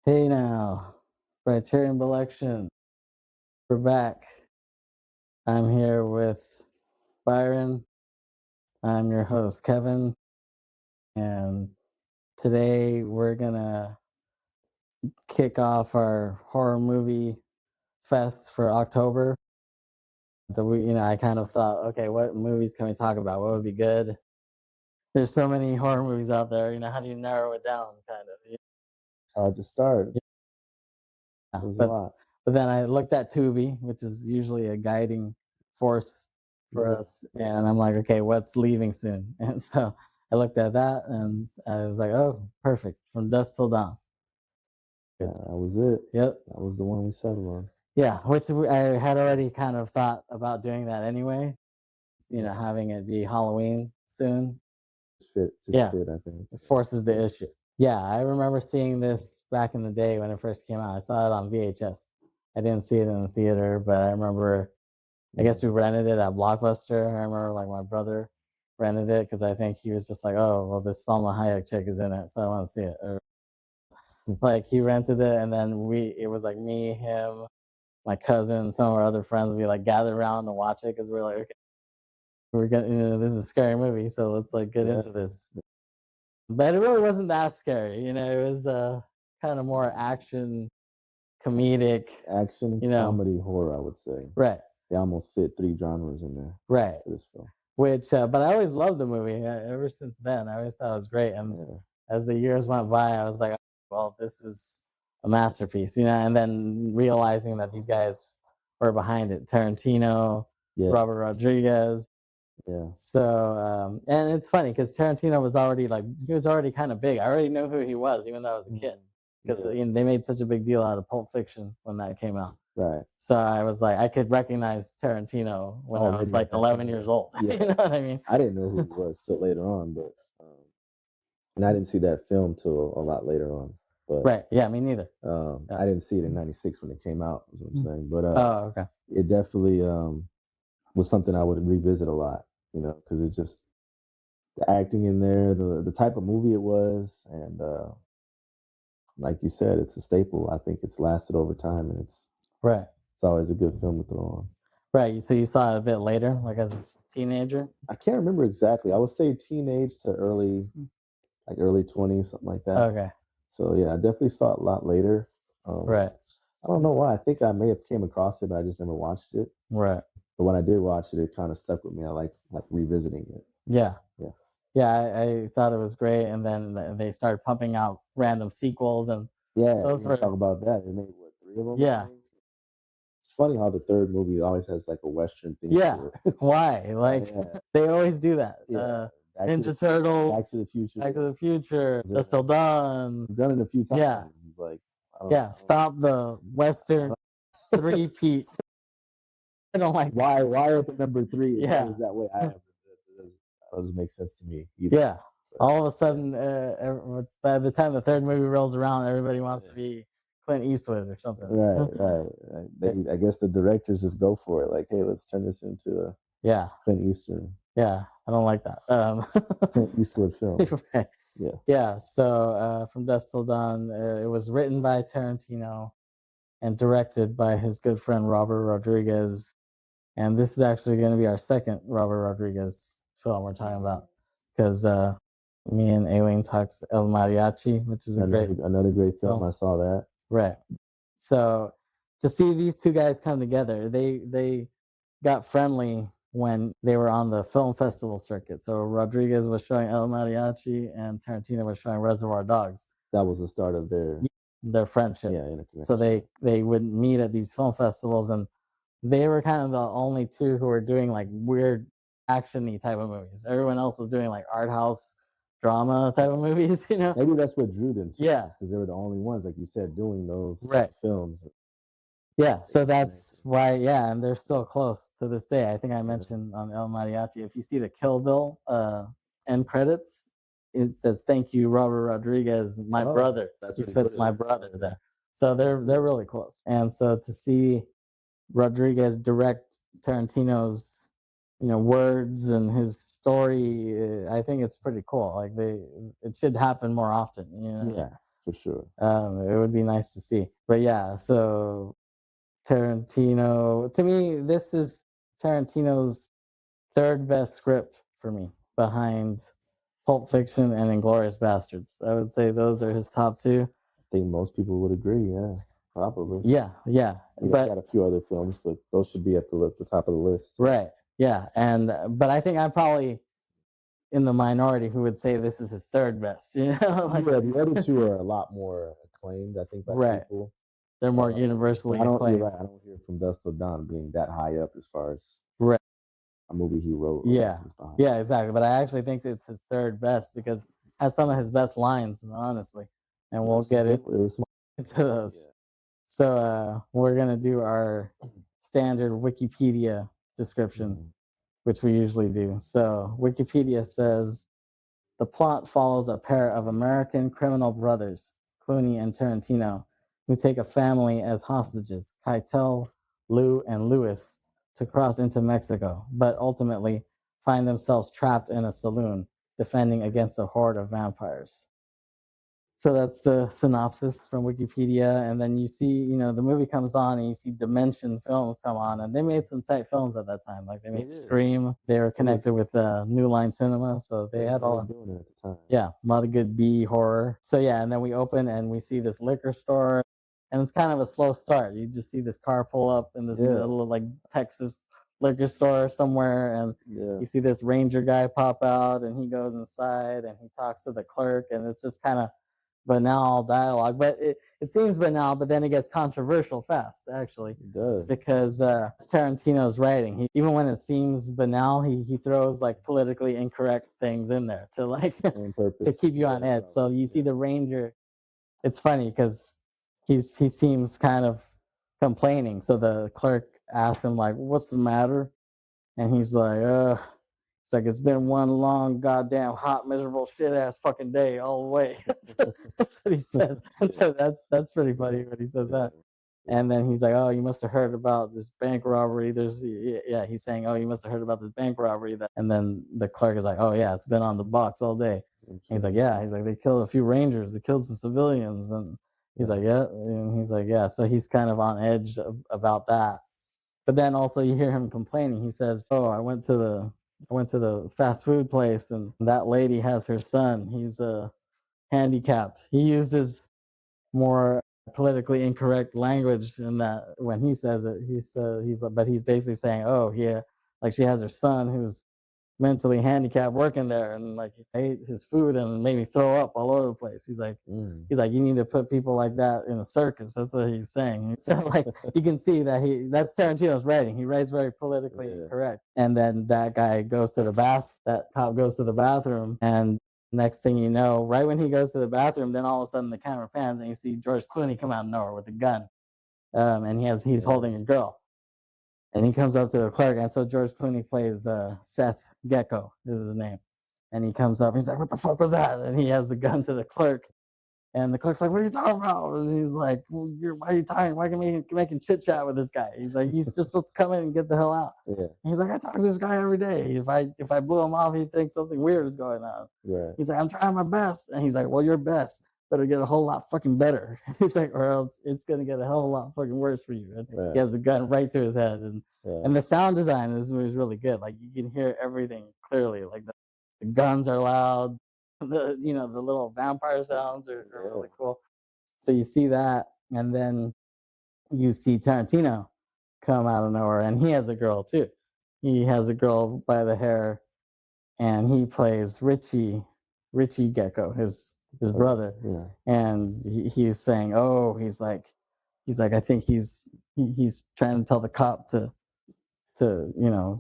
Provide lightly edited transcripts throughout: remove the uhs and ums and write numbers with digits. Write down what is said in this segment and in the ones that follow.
Hey now, Briterion Bollection. We're back. I'm here with Byron. I'm your host, Kevin. And today we're gonna kick off our horror movie fest for October. So I kind of thought, okay, what movies can we talk about? What would be good? There's so many horror movies out there. How do you narrow it down? Kind of. It's hard to start. Yeah, There's a lot. But then I looked at Tubi, which is usually a guiding force for us, and I'm like, okay, what's leaving soon? And so I looked at that, and I was like, oh, perfect, From Dusk Till Dawn. Yeah, that was it. Yep. That was the one we settled on. Yeah, which I had already kind of thought about doing that anyway. Having it be Halloween soon. Fit, I think. It forces the issue. Yeah, I remember seeing this back in the day when it first came out. I saw it on VHS. I didn't see it in the theater, but I remember, I guess we rented it at Blockbuster. I remember like my brother rented it because I think he was just like, oh, well, this Salma Hayek chick is in it, so I want to see it. Or, like he rented it, and then it was like me, him, my cousin, some of our other friends. We like gathered around to watch it because we're like, okay, we're getting, this is a scary movie, so let's like get into this. But it really wasn't that scary, it was kind of more action, comedic, comedy, horror, I would say. Right. They almost fit 3 genres in there. Right. For this film. Which, but I always loved the movie. Ever since then, I always thought it was great. And as the years went by, I was like, well, this is a masterpiece, and then realizing that these guys were behind it. Tarantino, Robert Rodriguez. Yeah. So, and it's funny because Tarantino was already kind of big. I already knew who he was, even though I was a kid, because they made such a big deal out of Pulp Fiction when that came out. Right. So I was like, I could recognize Tarantino when I was like 11 years old. Yeah. You know what I mean? I didn't know who he was till later on, but and I didn't see that film till a lot later on. But right. Yeah, me neither. I didn't see it in '96 when it came out. Is what I'm saying. But oh, okay. It definitely was something I would revisit a lot. Because it's just the acting in there, the type of movie it was, and like you said, it's a staple. I think it's lasted over time, and it's always a good film to throw on. Right. So you saw it a bit later, like as a teenager? I can't remember exactly. I would say teenage to early 20s, something like that. Okay. So yeah, I definitely saw it a lot later. Right. I don't know why. I think I may have came across it, but I just never watched it. Right. But when I did watch it, it kind of stuck with me. I like revisiting it. Yeah. Yeah. Yeah, I thought it was great, and then they started pumping out random sequels, and those were talk about that. They made 3 of them. Yeah. It's funny how the third movie always has like a Western thing. Yeah. Why? Like they always do that. Yeah. Ninja Turtles, Back to the Future, Dusk Till Dawn. Done it a few times. Yeah. It's like stop the Western three-peat. I don't like why at the number 3 is that way. That doesn't make sense to me either. Yeah. All of a sudden, by the time the third movie rolls around, everybody wants to be Clint Eastwood or something. Right. I guess the directors just go for it. Like, hey, let's turn this into a Clint Eastwood. Yeah, I don't like that. Clint Eastwood film. Right. Yeah. Yeah. So From Dusk Till Dawn, it was written by Tarantino and directed by his good friend Robert Rodriguez. And this is actually going to be our second Robert Rodriguez film we're talking about, because me and Aileen talked El Mariachi, which is another great film. I saw that. Right. So to see these two guys come together, they got friendly when they were on the film festival circuit. So Rodriguez was showing El Mariachi, and Tarantino was showing Reservoir Dogs. That was the start of their friendship. Yeah. So they would meet at these film festivals, and they were kind of the only two who were doing like weird action-y type of movies. Everyone else was doing like art house drama type of movies, Maybe that's what drew them to. Yeah. Because they were the only ones, like you said, doing those films. Yeah, so that's why, and they're still close to this day. I think I mentioned on El Mariachi, if you see the Kill Bill end credits, it says, "Thank you, Robert Rodriguez, my brother." He fits my brother there. So they're really close. And so to see Rodriguez direct Tarantino's, words and his story, I think it's pretty cool. Like it should happen more often. Yeah. for sure. It would be nice to see. But yeah, so Tarantino, to me, this is Tarantino's third best script for me, behind Pulp Fiction and Inglourious Bastards. I would say those are his top two. I think most people would agree. Yeah, probably. Yeah. He's But got a few other films, but those should be at the top of the list. right. Yeah. But I think I'm probably in the minority who would say this is his third best. You know, yeah, the other two are a lot more acclaimed, I think, by people. They're more universally acclaimed. I don't hear from Dusk Till Dawn being that high up as far as a movie he wrote. Yeah, exactly. But I actually think it's his third best because it has some of his best lines, honestly. And we'll get into those. Yeah. So we're gonna do our standard Wikipedia description, which we usually do. So Wikipedia says the plot follows a pair of American criminal brothers, Clooney and Tarantino, who take a family as hostages, Keitel, Lou, and Louis, to cross into Mexico, but ultimately find themselves trapped in a saloon, defending against a horde of vampires. So that's the synopsis from Wikipedia. And then you see, the movie comes on and you see Dimension Films come on, and they made some tight films at that time. Like they made Scream. They were connected with New Line Cinema, so they had all doing it at the time. Yeah, a lot of good B horror. So yeah, and then we open and we see this liquor store, and it's kind of a slow start. You just see this car pull up in this little like Texas liquor store somewhere, and you see this ranger guy pop out, and he goes inside and he talks to the clerk, and it's just kind of banal dialogue, but it seems banal, but then it gets controversial fast, actually. It does. Because Tarantino's writing. Even when it seems banal, he throws like politically incorrect things in there to like to keep you on edge. So you see the ranger. It's funny because he seems kind of complaining. So the clerk asks him like, "What's the matter?" And he's like, it's like it's been one long goddamn hot miserable shit ass fucking day all the way. That's what he says. And so that's pretty funny when he says that. And then he's like, "Oh, you must have heard about this bank robbery." He's saying, "Oh, you must have heard about this bank robbery." And then the clerk is like, "Oh yeah, it's been on the box all day." And he's like, "Yeah." He's like, "They killed a few rangers. They killed some civilians." And he's like, "Yeah." And he's like, "Yeah." So he's kind of on edge about that. But then also you hear him complaining. He says, "Oh, I went to the fast food place, and that lady has her son. He's handicapped." He uses more politically incorrect language in that when he says it. But he's basically saying, "Oh, yeah, like she has her son who's mentally handicapped working there, and like he ate his food and made me throw up all over the place." He's like, "You need to put people like that in a circus." That's what he's saying. So like you can see that that's Tarantino's writing. He writes very politically correct. And then that cop goes to the bathroom, and next thing you know, right when he goes to the bathroom, then all of a sudden the camera pans and you see George Clooney come out of nowhere with a gun, and he's holding a girl. And he comes up to the clerk, and so George Clooney plays Seth Gecko, is his name. And he comes up, he's like, "What the fuck was that?" And he has the gun to the clerk. And the clerk's like, "What are you talking about?" And he's like, "Well, why are you talking? Why are you making chit chat with this guy?" He's like, "He's just supposed to come in and get the hell out." Yeah. And he's like, "I talk to this guy every day. If I blew him off, he thinks something weird is going on." Yeah. He's like, "I'm trying my best." And he's like, "Well, your best better get a whole lot fucking better." He's like, "Or else it's gonna get a whole lot fucking worse for you." And he has the gun right to his head, and the sound design in this movie is really good. Like you can hear everything clearly. Like the guns are loud. The little vampire sounds are really cool. So you see that, and then you see Tarantino come out of nowhere, and he has a girl too. He has a girl by the hair, and he plays Richie Gecko, his brother. Yeah. And he's saying, "Oh," he's like, "I think he's trying to tell the cop to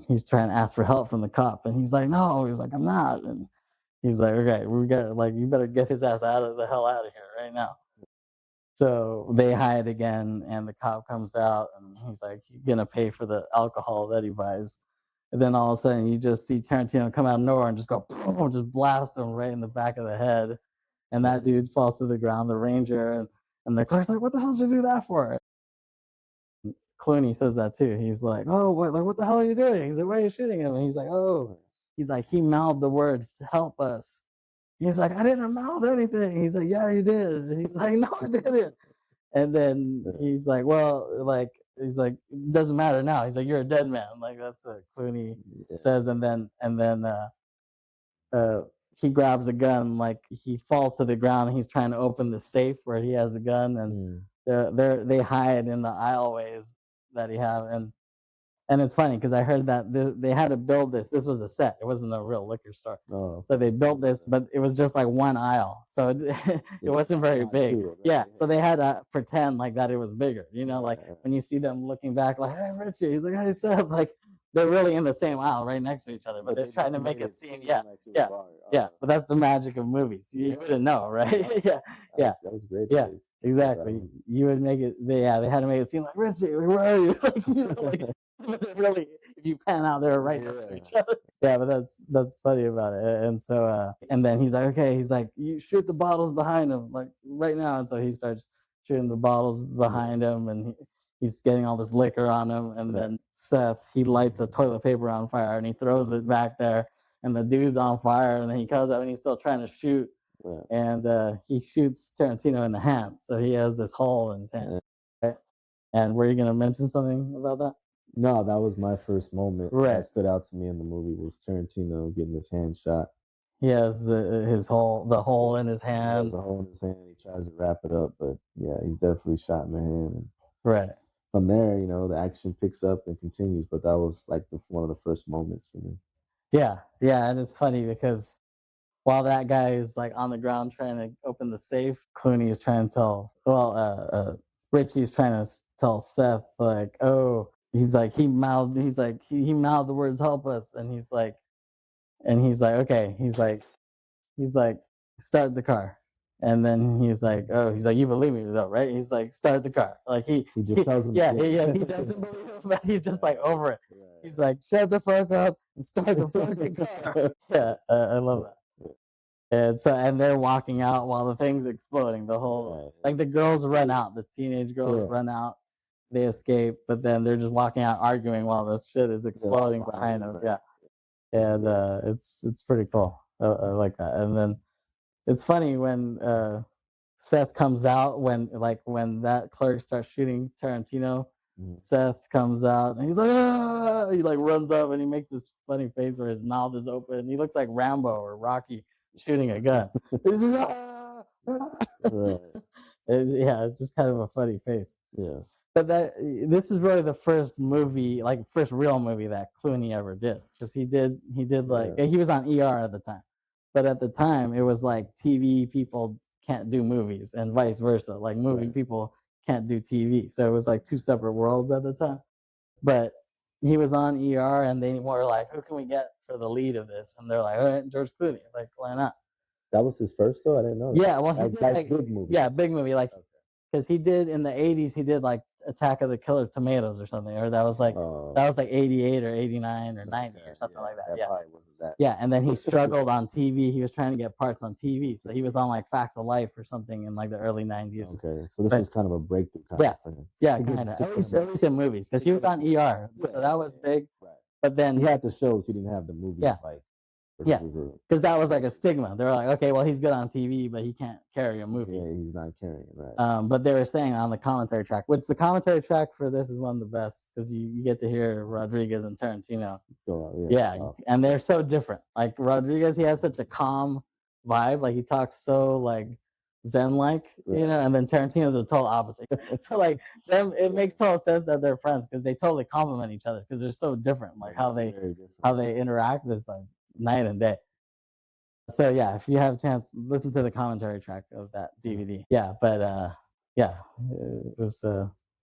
he's trying to ask for help from the cop," and he's like, "No," he's like, "I'm not," and he's like, "Okay, we got you better get his ass out of here right now." So they hide again, and the cop comes out, and he's like, "You're gonna pay for the alcohol that he buys." And then all of a sudden, you just see Tarantino come out of nowhere and just go, boom, just blast him right in the back of the head, and that dude falls to the ground. The ranger and the clerk's like, "What the hell did you do that for?" Clooney says that too. He's like, "Oh, what the hell are you doing?" He's like, "Why are you shooting him?" And he's like, "Oh," he's like, "He mouthed the words, 'Help us.'" He's like, I didn't mouth anything. He's like, yeah, you did. He's like, no, I didn't. And then he's like, well, like, he's like, it doesn't matter now. He's like, you're a dead man. Like, that's what Clooney says. And then he grabs a gun, like he falls to the ground. And he's trying to open the safe where he has a gun, and they hide in the aisleways that he have. And it's funny because I heard that they had to build this. This was a set. It wasn't a real liquor store. Oh, so they built this, but it was just like one aisle. So it wasn't very big. Yeah. So they had to pretend like that it was bigger. You know, like when you see them looking back, like, hey, Richie. He's like, hey, Seth. Like, they're really in the same aisle right next to each other, but they're trying to make it seem, yeah. But that's the magic of movies. You wouldn't know, right? Yeah. That was great. Yeah. Exactly. You would make it. They had to make it seem like, Richie, where are you? Like, you know, like, but really, if you pan out, they're right next to each other. Yeah, but that's funny about it. And so, and then he's like, okay, he's like, you shoot the bottles behind him, like right now. And so he starts shooting the bottles behind him, and he's getting all this liquor on him. And then Seth, he lights a toilet paper on fire, and he throws it back there, and the dude's on fire, and then he comes up, and he's still trying to shoot. And he shoots Tarantino in the hand, so he has this hole in his hand. Right? And were you going to mention something about that? No, that was my first moment. Right. That stood out to me in the movie was Tarantino getting his hand shot. He has the hole in his hand. He has a hole in his hand. He tries to wrap it up, but yeah, he's definitely shot in the hand. And right. From there, you know, the action picks up and continues. But that was like one of the first moments for me. Yeah, and it's funny because while that guy is like on the ground trying to open the safe, Clooney is trying to tell, Richie's trying to tell Seth, like, oh, he's like, he mouthed the words help us. And he's like, okay, he's like, start the car. And then he's like, you believe me though, right? He's like, start the car. Like he just tells him, he doesn't believe him, but he's just like over it. Right. He's like, shut the fuck up and start the fucking car. Yeah, I love that. And they're walking out while the thing's exploding. The whole like the girls run out, the teenage girls run out, they escape, but then they're just walking out arguing while the shit is exploding behind them. Yeah, and it's pretty cool. I like that. And then it's funny when Seth comes out when that clerk starts shooting Tarantino. Seth comes out and he's like, ah! He like runs up and he makes this funny face where his mouth is open. He looks like Rambo or Rocky shooting a gun. He's just, ah! Yeah, it's just kind of a funny face. Yeah. But this is really the first real movie that Clooney ever did, because he did like he was on ER at the time, but at the time it was like TV people can't do movies and vice versa. Like movie people can't do TV, so it was like two separate worlds at the time. But he was on ER, and they were like, "Who can we get for the lead of this?" And they're like, "All right, George Clooney." Like, why not? That was his first, though. I didn't know. Yeah, well, he did like big movie. Yeah, big movie, like because he did in the '80s. He did like Attack of the Killer Tomatoes or something, or that was like 88 or 89 or 90 or something like that. Probably wasn't that. Yeah, and then he struggled on TV. He was trying to get parts on TV, so he was on like Facts of Life or something in like the early '90s. Okay, so this was kind of a breakthrough. Yeah, kind of. At least in movies, because he was on ER, so that was big. Right. But then he had the shows. He didn't have the movies. Yeah, because that was like a stigma. They were like, okay, well, he's good on TV, but he can't carry a movie. Yeah, he's not carrying it, right. But they were saying on the commentary track, which the commentary track for this is one of the best, because you get to hear Rodriguez and Tarantino. And they're so different. Like Rodriguez, he has such a calm vibe. Like he talks so like Zen-like, you know, and then Tarantino's a total opposite. So like them, it makes total sense that they're friends, because they totally complement each other, because they're so different. Like how they interact is like night and day. So yeah, if you have a chance, listen to the commentary track of that DVD. Yeah, but it was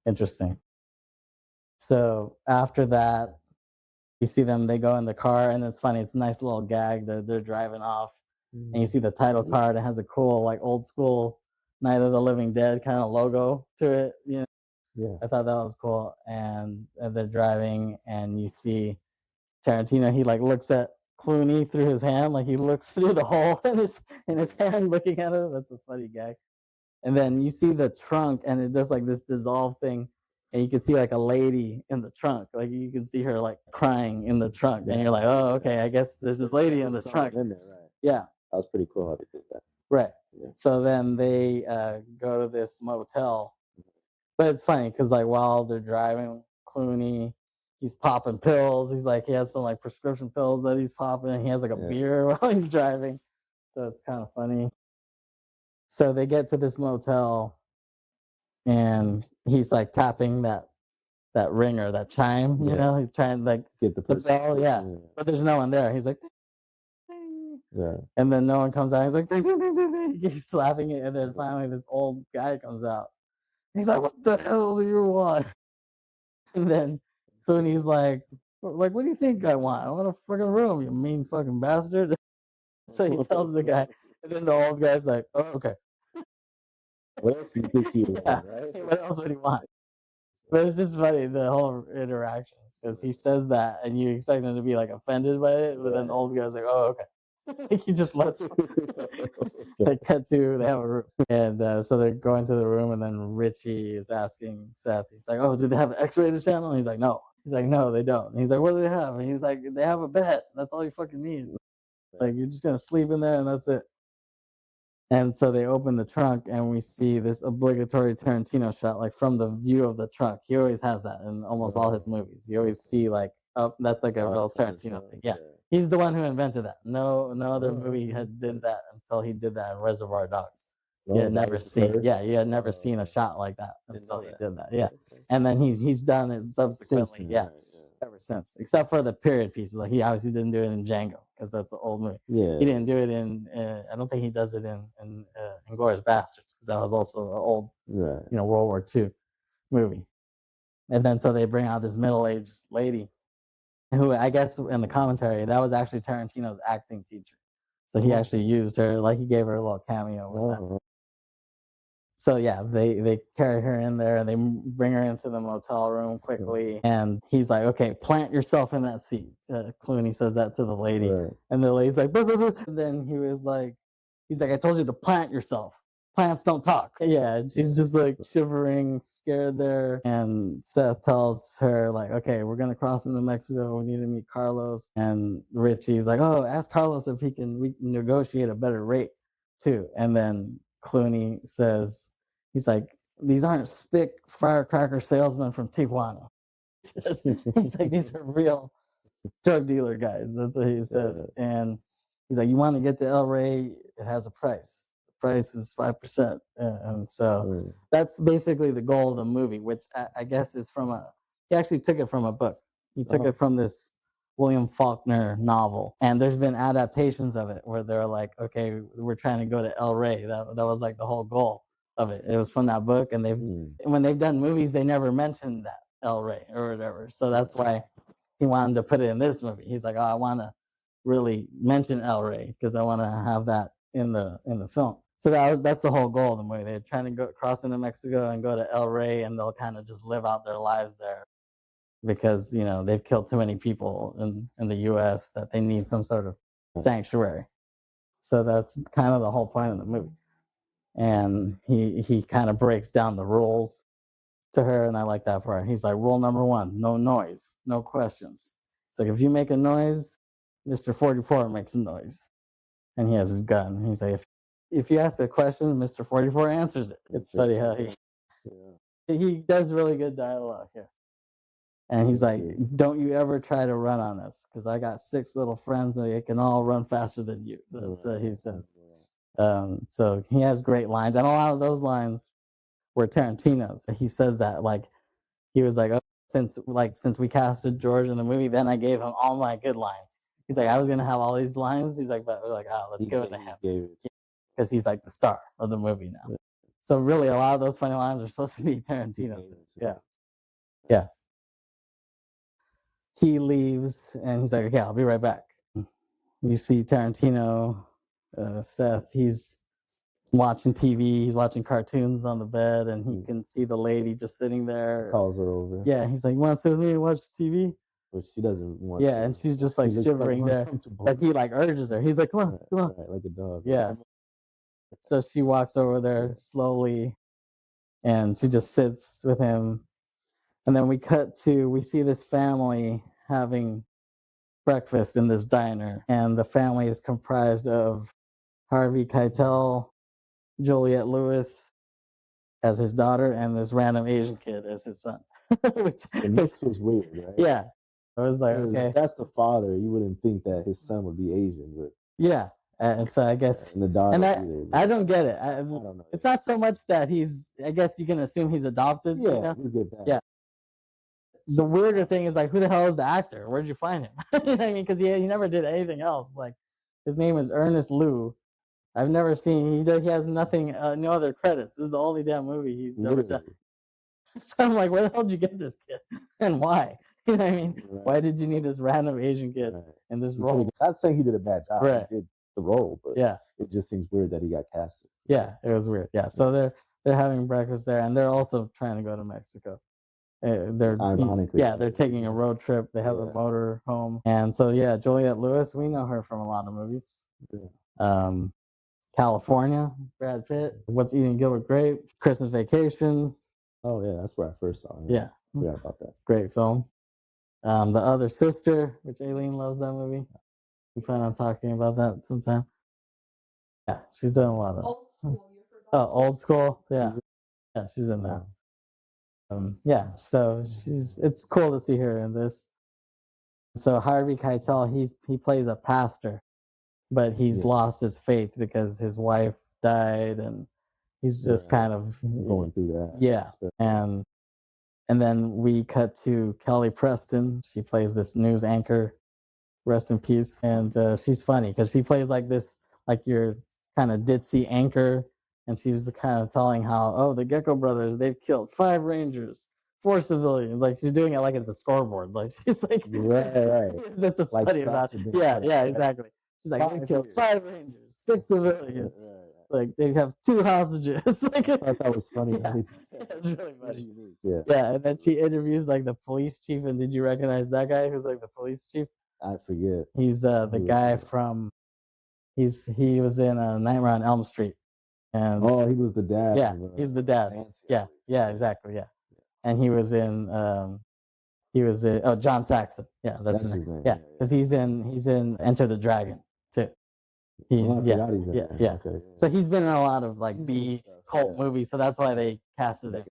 interesting. So after that, you see them, they go in the car, and it's funny, it's a nice little gag. They're driving off, and you see the title card. It has a cool like old school Night of the Living Dead kind of logo to it, you know. Yeah, I thought that was cool. And they're driving, and you see Tarantino, he like looks at Clooney through his hand, like he looks through the hole in his hand looking at him. That's a funny gag. And then you see the trunk, and it does like this dissolve thing, and you can see like a lady in the trunk, like you can see her like crying in the trunk, and you're like, oh, okay, I guess there's this lady in the trunk. In there, right. Yeah. That was pretty cool how they did that. Right. Yeah. So then they go to this motel, but it's funny because like while they're driving, Clooney, he's popping pills. He's like he has some like prescription pills that he's popping. He has like a beer while he's driving, so it's kind of funny. So they get to this motel, and he's like tapping that ringer, that chime. You know, he's trying to like get the bell. Yeah, but there's no one there. He's like. Yeah. And then no one comes out. He's like, ding, ding, ding, ding, ding. He keeps slapping it. And then finally, this old guy comes out. He's like, what the hell do you want? And then Clooney's like, what do you think I want? I want a freaking room, you mean fucking bastard. So he tells the guy. And then the old guy's like, oh, okay. What else do you think you want, right? What else would he want? But it's just funny, the whole interaction. Because he says that, and you expect him to be like offended by it. But then the old guy's like, oh, okay. Like he just lets they cut to they have a room, and so they're going to the room, and then Richie is asking Seth. He's like, "Oh, do they have an X-rated channel?" And he's like, "No." He's like, "No, they don't." And he's like, "What do they have?" And he's like, "They have a bed. That's all you fucking need. Like you're just gonna sleep in there, and that's it." And so they open the trunk, and we see this obligatory Tarantino shot, like from the view of the trunk. He always has that in almost all his movies. You always see like up. That's like a real Tarantino thing. Yeah. He's the one who invented that. No other movie did that until he did that in Reservoir Dogs. You had never seen, you had never seen a shot like that until he did that. Yeah, and then he's done it subsequently. Yeah, ever since, except for the period pieces. Like he obviously didn't do it in Django because that's an old movie. Yeah, he didn't do it in. I don't think he does it in Inglourious Basterds because that was also an old, World War II movie. And then so they bring out this middle-aged lady who I guess in the commentary, that was actually Tarantino's acting teacher. So he actually used her, like he gave her a little cameo with that. So yeah, they carry her in there and they bring her into the motel room quickly. And he's like, okay, plant yourself in that seat. Clooney says that to the lady. And the lady's like, "Buh, buh, buh." And then he's like, I told you to plant yourself. Plants don't talk. Yeah, she's just like shivering, scared there. And Seth tells her, like, okay, we're going to cross into Mexico. We need to meet Carlos. And Richie's like, oh, ask Carlos if we can negotiate a better rate, too. And then Clooney says, he's like, these aren't spick firecracker salesmen from Tijuana. He's like, these are real drug dealer guys. That's what he says. And he's like, you want to get to El Rey, it has a price. Price is 5%, and so that's basically the goal of the movie, which I guess is he actually took it from a book. He took it from this William Faulkner novel, and there's been adaptations of it where they're like, okay, we're trying to go to El Rey. That was like the whole goal of it. It was from that book, and when they've done movies, they never mentioned that El Rey or whatever. So that's why he wanted to put it in this movie. He's like, oh, I want to really mention El Rey because I want to have that in the film. So that's the whole goal of the movie. They're trying to go cross into Mexico and go to El Rey, and they'll kind of just live out their lives there because they've killed too many people in the U.S. that they need some sort of sanctuary. So that's kind of the whole point of the movie. And he kind of breaks down the rules to her, and I like that part. He's like, rule number 1, no noise, no questions. It's like if you make a noise, Mr. 44 makes a noise, and he has his gun. He's like, if you ask a question, Mr. 44 answers it. It's funny how he does really good dialogue here. And he's like, don't you ever try to run on us, because I got 6 little friends and they can all run faster than you. That's what he says. So he has great lines, and a lot of those lines were Tarantino's. He says that, like, he was like, oh, since we casted George in the movie, then I gave him all my good lines. He's like, I was gonna have all these lines. He's like, but we're like, oh, let's give it to him because he's like the star of the movie now. Yeah. So really, a lot of those funny lines are supposed to be Tarantino's. Yeah. He leaves and he's like, okay, I'll be right back. We see Tarantino, Seth. He's watching TV, he's watching cartoons on the bed, and he can see the lady just sitting there. Calls her over. Yeah, he's like, you want to sit with me and watch TV? But she doesn't want to. And she's just like shivering there. Like he like urges her. He's like, come on. Right, like a dog. Yeah. So she walks over there slowly, and she just sits with him. And then we see this family having breakfast in this diner, and the family is comprised of Harvey Keitel, Juliette Lewis as his daughter, and this random Asian kid as his son. The mix was weird, right? Yeah, I was like, 'Cause okay, if that's the father, you wouldn't think that his son would be Asian, but yeah, and so I guess, and the daughter and either. I don't get it. I don't know. It's not so much that he's. I guess you can assume he's adopted. Yeah, you know? we get that. Yeah. The weirder thing is like, who the hell is the actor? Where'd you find him? I mean, because he never did anything else. Like, his name is Ernest Liu. I've never seen he has nothing, no other credits. This is the only damn movie he's ever done. So I'm like, where the hell did you get this kid, and why? You know what I mean? Right. Why did you need this random Asian kid in this role? Not saying he did a bad job. Right. He did the role, but yeah, it just seems weird that he got casted. yeah, it was weird. Yeah, so they're having breakfast there, and they're also trying to go to Mexico. They're ironically, they're taking a road trip. They have a motor home, and so Juliette Lewis, we know her from a lot of movies. California, Brad Pitt, What's Eating Gilbert Grape, Christmas Vacation. Oh yeah, that's where I first saw him. Yeah, forgot about that. Great film. The Other Sister, which Aileen loves that movie. We plan on talking about that sometime. Yeah, she's done a lot of Old School. Old School. Yeah, she's in that. Yeah, so it's cool to see her in this. So Harvey Keitel, he plays a pastor, but he's lost his faith because his wife died, and he's just kind of going through that. Yeah, and then we cut to Kelly Preston. She plays this news anchor, rest in peace, and she's funny because she plays like this, like your kind of ditzy anchor, and she's kind of telling how the Gecko brothers, they've killed 5 Rangers, 4 civilians. Like, she's doing it like it's a scoreboard. Like, she's like, right. That's what's like funny about it. Yeah, exactly. She's like, they killed 5 Rangers, 6 civilians. Right. Like, they have 2 hostages. Like, I thought that was funny. Yeah, it's really funny. Yeah, and then she interviews like the police chief. And did you recognize that guy who's like the police chief? I forget. He's the guy from. He was in Nightmare on Elm Street. And he was the dad. Yeah, he's the dad. Nancy. Yeah, exactly. Yeah, and he was in John Saxon. Yeah, that's his name. Yeah, because he's in Enter the Dragon too. He's Okay. So he's been in a lot of like B cult movies, so that's why they casted him.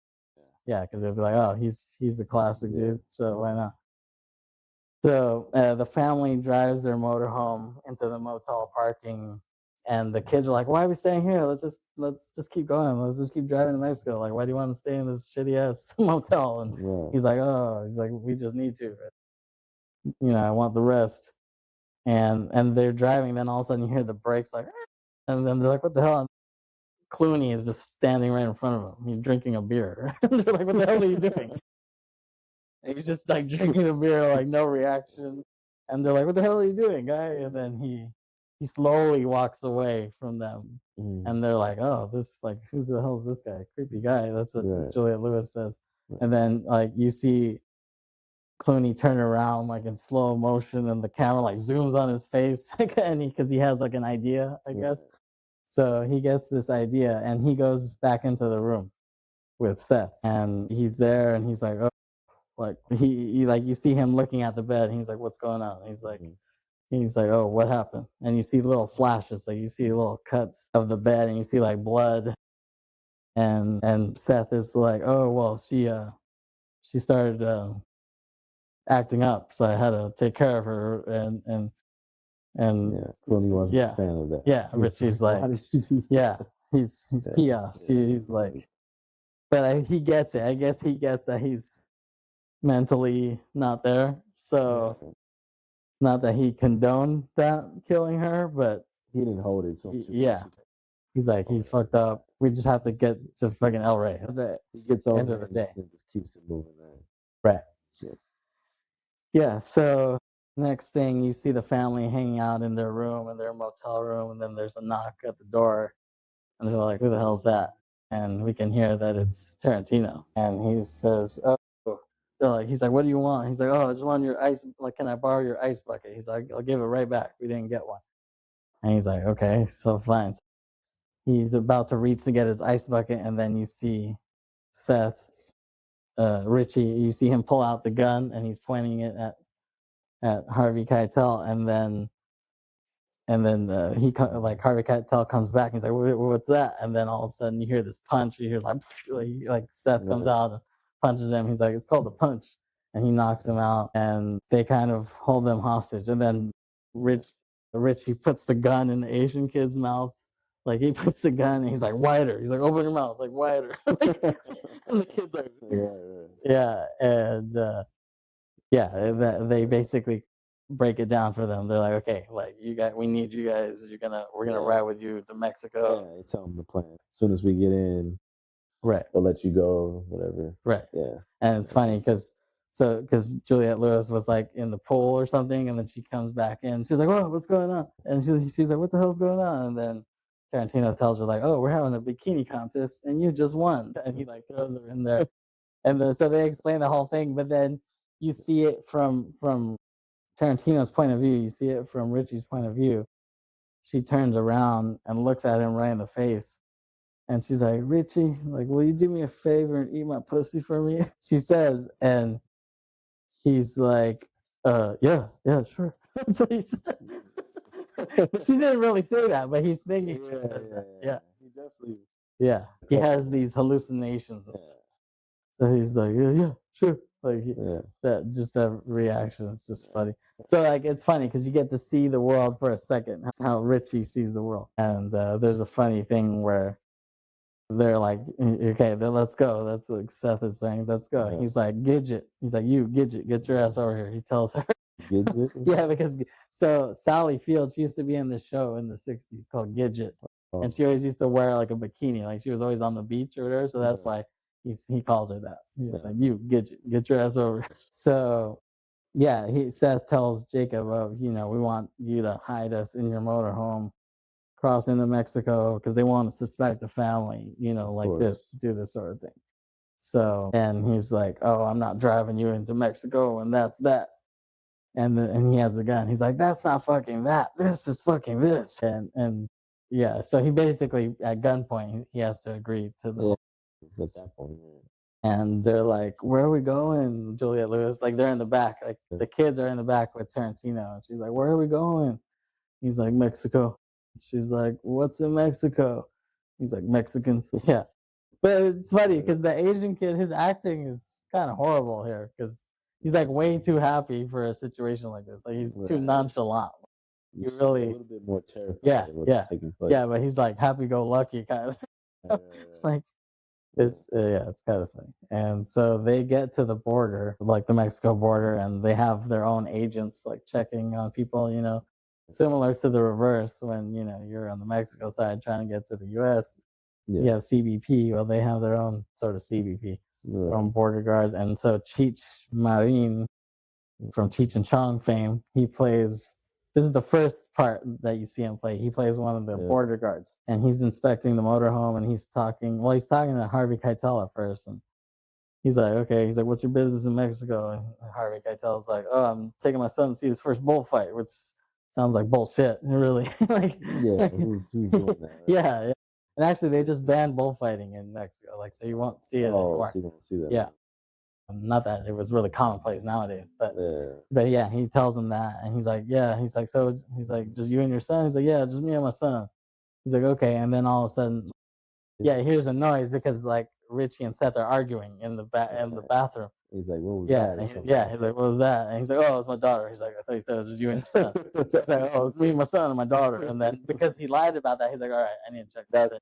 Yeah, because they'll be like, he's a classic dude, so why not? So the family drives their motorhome into the motel parking, and the kids are like, "Why are we staying here? Let's just keep going. Let's just keep driving to Mexico. Like, why do you want to stay in this shitty ass motel?" And he's like, we just need to. I want the rest. And they're driving. Then all of a sudden you hear the brakes, like, and then they're like, "What the hell?" And Clooney is just standing right in front of them. He's drinking a beer. They're like, "What the hell are you doing?" And he's just like drinking the beer, like no reaction. And they're like, "What the hell are you doing, guy?" And then he slowly walks away from them. And they're like, who's the hell is this guy? Creepy guy. That's what Juliette Lewis says. And then like you see Clooney turn around like in slow motion, and the camera like zooms on his face, and because he has like an idea, I guess. So he gets this idea, and he goes back into the room with Seth, and he's there, and he's like, like he like you see him looking at the bed, and he's like, "What's going on?" And he's like, "Oh, what happened?" And you see little flashes, like you see little cuts of the bed, and you see like blood, and Seth is like, "Oh, well, she started acting up, so I had to take care of her." And Clooney wasn't a fan of that. Yeah, Richie's like, he's POS. He's like, but he gets it. I guess he gets that he's mentally not there. So not that he condoned that killing her, but he didn't hold it. So he's like, he's fucked up. We just have to get to fucking El Rey. He gets over end of the day and just keeps it moving. Right. Yeah. So next thing, you see the family hanging out in their room, in their motel room, and then there's a knock at the door, and they're like, "Who the hell's that?" And we can hear that it's Tarantino, and he says, "Oh." He's like, "What do you want?" He's like, "Oh, I just want your ice. Like, can I borrow your ice bucket?" He's like, "I'll give it right back. We didn't get one." And he's like, "Okay, so fine." He's about to reach to get his ice bucket, and then you see Seth, Richie. You see him pull out the gun, and he's pointing it at Harvey Keitel, and And then like Harvey Keitel comes back. And he's like, "What's that?" And then all of a sudden you hear this punch. You hear like Seth comes out and punches him. He's like, "It's called a punch," and he knocks him out. And they kind of hold them hostage. And then Rich he puts the gun in the Asian kid's mouth. Like he puts the gun and he's like, "Wider." He's like, "Open your mouth, like wider." And the kid's like, yeah, and they basically break it down for them. They're like, "Okay, like we need you guys. We're gonna ride with you to Mexico." Yeah, they tell them the plan. As soon as we get in, right, they'll let you go, whatever. right, yeah. And it's funny because Juliette Lewis was like in the pool or something, and then she comes back in. She's like, "Whoa, what's going on?" And she's like, "What the hell's going on?" And then Tarantino tells her like, "Oh, we're having a bikini contest, and you just won." And he like throws her in there, and then so they explain the whole thing. But then you see it from Tarantino's point of view. You see it from Richie's point of view. She turns around and looks at him right in the face. And she's like, "Richie, like, will you do me a favor and eat my pussy for me?" She says, and he's like, yeah, sure." So he said, but she didn't really say that, but he's thinking she says that. Yeah. He definitely. Yeah. He has these hallucinations and stuff. So he's like, yeah, sure. Like that reaction is just funny. So like it's funny because you get to see the world for a second, how Richie sees the world. And there's a funny thing where they're like, "Okay, then let's go." That's like Seth is saying, "Let's go." Yeah. He's like, "Gidget." He's like, "You Gidget, get your ass over here." He tells her. Gidget? Yeah, because so Sally Field, she used to be in this show in the '60s called Gidget, and she always used to wear like a bikini, like she was always on the beach or whatever. So that's why he calls her that. He's like, "You Gidget, get your ass over." So yeah, Seth tells Jacob, we want you to hide us in your motorhome, cross into Mexico because they want to suspect the family, like this, to do this sort of thing. So, and he's like, "Oh, I'm not driving you into Mexico, and that's that." And he has the gun. He's like, "That's not fucking that. This is fucking this." And yeah, so he basically at gunpoint he has to agree to the. At that point. And they're like, "Where are we going?" Juliette Lewis, like they're in the back, like the kids are in the back with Tarantino, and she's like, "Where are we going?" He's like, "Mexico." She's like, "What's in Mexico?" He's like, "Mexicans." Yeah. But it's funny because the Asian kid, his acting is kind of horrible here because he's like way too happy for a situation like this. Like he's too nonchalant. You really a little bit more terrified. Yeah. But he's like happy-go-lucky kind of. Like it's it's kind of funny. And so they get to the border, like the Mexico border, and they have their own agents like checking on people. Similar to the reverse when you're on the Mexico side trying to get to the U.S. You have CBP. Well, they have their own sort of CBP, their own border guards. And so Cheech Marin from Cheech and Chong fame, he plays. This is the first part that you see him play. He plays one of the border guards, and he's inspecting the motorhome, and he's talking. Well, he's talking to Harvey Keitel at first, and he's like, "Okay." He's like, "What's your business in Mexico?" And Harvey Keitel's like, "Oh, I'm taking my son to see his first bullfight," which sounds like bullshit, really. Like, who's doing that? Right? Yeah. And actually, they just banned bullfighting in Mexico, like so you won't see it anymore. So you won't see that. Yeah. Not that it was really commonplace nowadays, but yeah, he tells him that, and he's like, "Yeah," he's like, "So," he's like, "Just you and your son?" He's like, "Yeah, just me and my son." He's like, "Okay," and then all of a sudden, he hears a noise because like Richie and Seth are arguing in the bathroom. He's like, "What was that?" He's like, "What was that?" And he's like, "Oh, it's my daughter." He's like, "I thought you said it was just you and your son." He's like, "Oh, it's me and my son and my daughter." And then because he lied about that, he's like, "All right, I need to check that."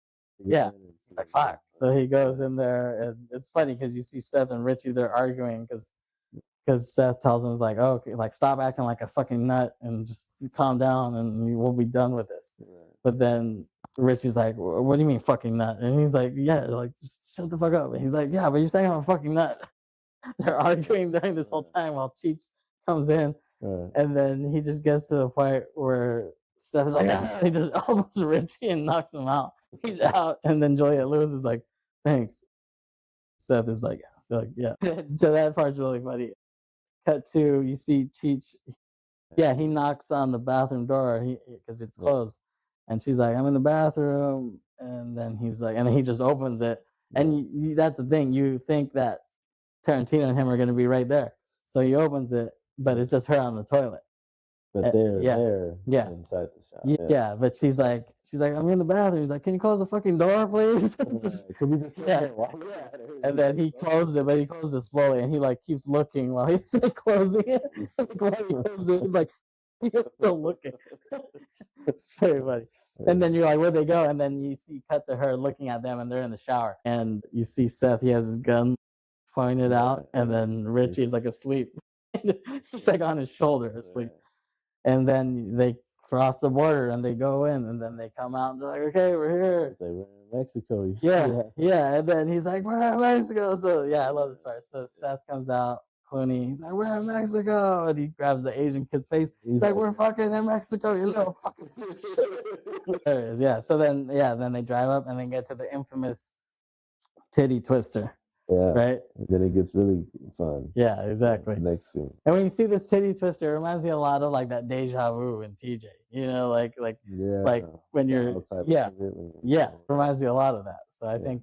Yeah. He's like, "Fuck." So he goes in there, and it's funny because you see Seth and Richie, they're arguing because Seth tells him, like, "Oh, okay, like stop acting like a fucking nut and just calm down and we'll be done with this." Right. But then Richie's like, "What do you mean fucking nut?" And he's like, "Yeah, like just shut the fuck up." And he's like, "Yeah, but you're saying I'm a fucking nut." They're arguing during this whole time while Cheech comes in, and then he just gets to the point where Seth's like, "Ah," he just elbows Richie and knocks him out. He's out, and then Juliette Lewis is like, "Thanks." Seth is like, "Yeah." So that part's really funny. Cut to, you see Cheech. Yeah, he knocks on the bathroom door because it's closed, and she's like, "I'm in the bathroom," and then he's like, and then he just opens it, and that's the thing. You think that Tarantino and him are going to be right there, so he opens it, but it's just her on the toilet. But they're yeah. there Yeah. inside the shop. Yeah, but she's like, I'm in the bathroom. He's like, can you close the fucking door, please? Could we just And then he closes it, but he closes it slowly, and he like keeps looking while he's like closing it. Like while he closes it, like he's still looking. It's very funny. And then you're like, where'd they go? And then you see cut to her looking at them, and they're in the shower. And you see Seth, he has his gun pointed out, and then Richie's like asleep. It's like on his shoulder, asleep. And then they cross the border and they go in, and then they come out and they're like, okay, we're here. It's like, we're in Mexico. Yeah. And then he's like, we're in Mexico. So yeah, I love this part. So Seth comes out, Clooney, he's like, we're in Mexico. And he grabs the Asian kid's face. He's like, we're fucking in Mexico, you little fucking There it is, yeah. So then they drive up and then get to the infamous Titty Twister. Yeah. Right? And then it gets really fun. Yeah, exactly. Next scene. And when you see this Titty Twister, it reminds me a lot of like that deja vu in TJ. You know, like when you're it reminds me a lot of that. So I think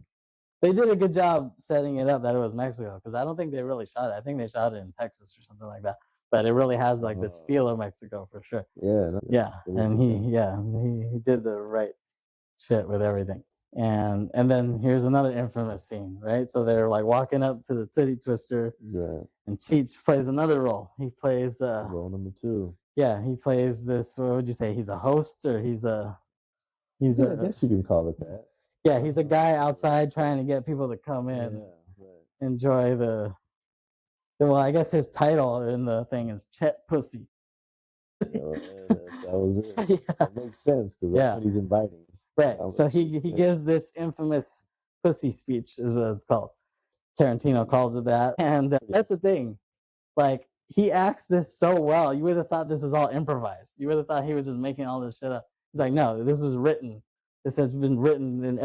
they did a good job setting it up that it was Mexico, because I don't think they really shot it. I think they shot it in Texas or something like that. But it really has like this feel of Mexico for sure. Yeah. And he did the right shit with everything. And then here's another infamous scene, right? So they're like walking up to the Titty Twister, and Cheech plays another role. He plays role number 2. Yeah, he plays this. What would you say? He's a host, or he's a I guess you can call it that. Yeah, he's a guy outside trying to get people to come in, enjoy the. Well, I guess his title in the thing is Chet Pussy. That was it. That makes sense, because that's what he's inviting. Right. So he gives this infamous pussy speech, is what it's called. Tarantino calls it that. And that's the thing. Like, he acts this so well. You would have thought this was all improvised. You would have thought he was just making all this shit up. He's like, no, this was written. This has been written in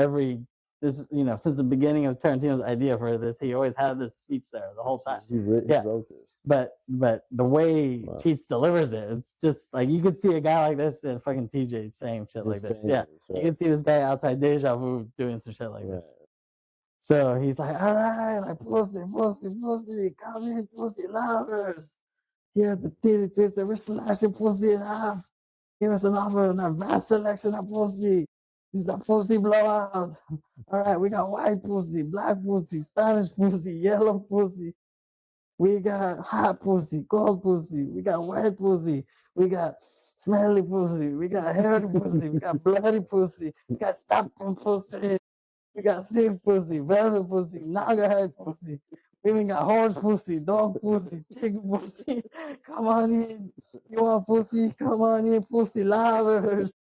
since the beginning of Tarantino's idea for this. He always had this speech there the whole time. He wrote this. But the way Cheech delivers it, it's just like you could see a guy like this and fucking TJ saying shit like this. Yeah, you can see this guy outside Deja Vu doing some shit like this. So he's like, all right, like pussy, come in, pussy lovers. Here at the Titty Twister, we're slashing pussy in half. Give us an offer on our vast selection of pussy. This is a pussy blowout. All right, we got white pussy, black pussy, Spanish pussy, yellow pussy. We got hot pussy, cold pussy. We got wet pussy. We got smelly pussy. We got hairy pussy. We got bloody pussy. We got stomping pussy. We got sick pussy, velvet pussy, nagahead pussy. We even got horse pussy, dog pussy, chicken pussy. Come on in. You want pussy? Come on in, pussy lovers.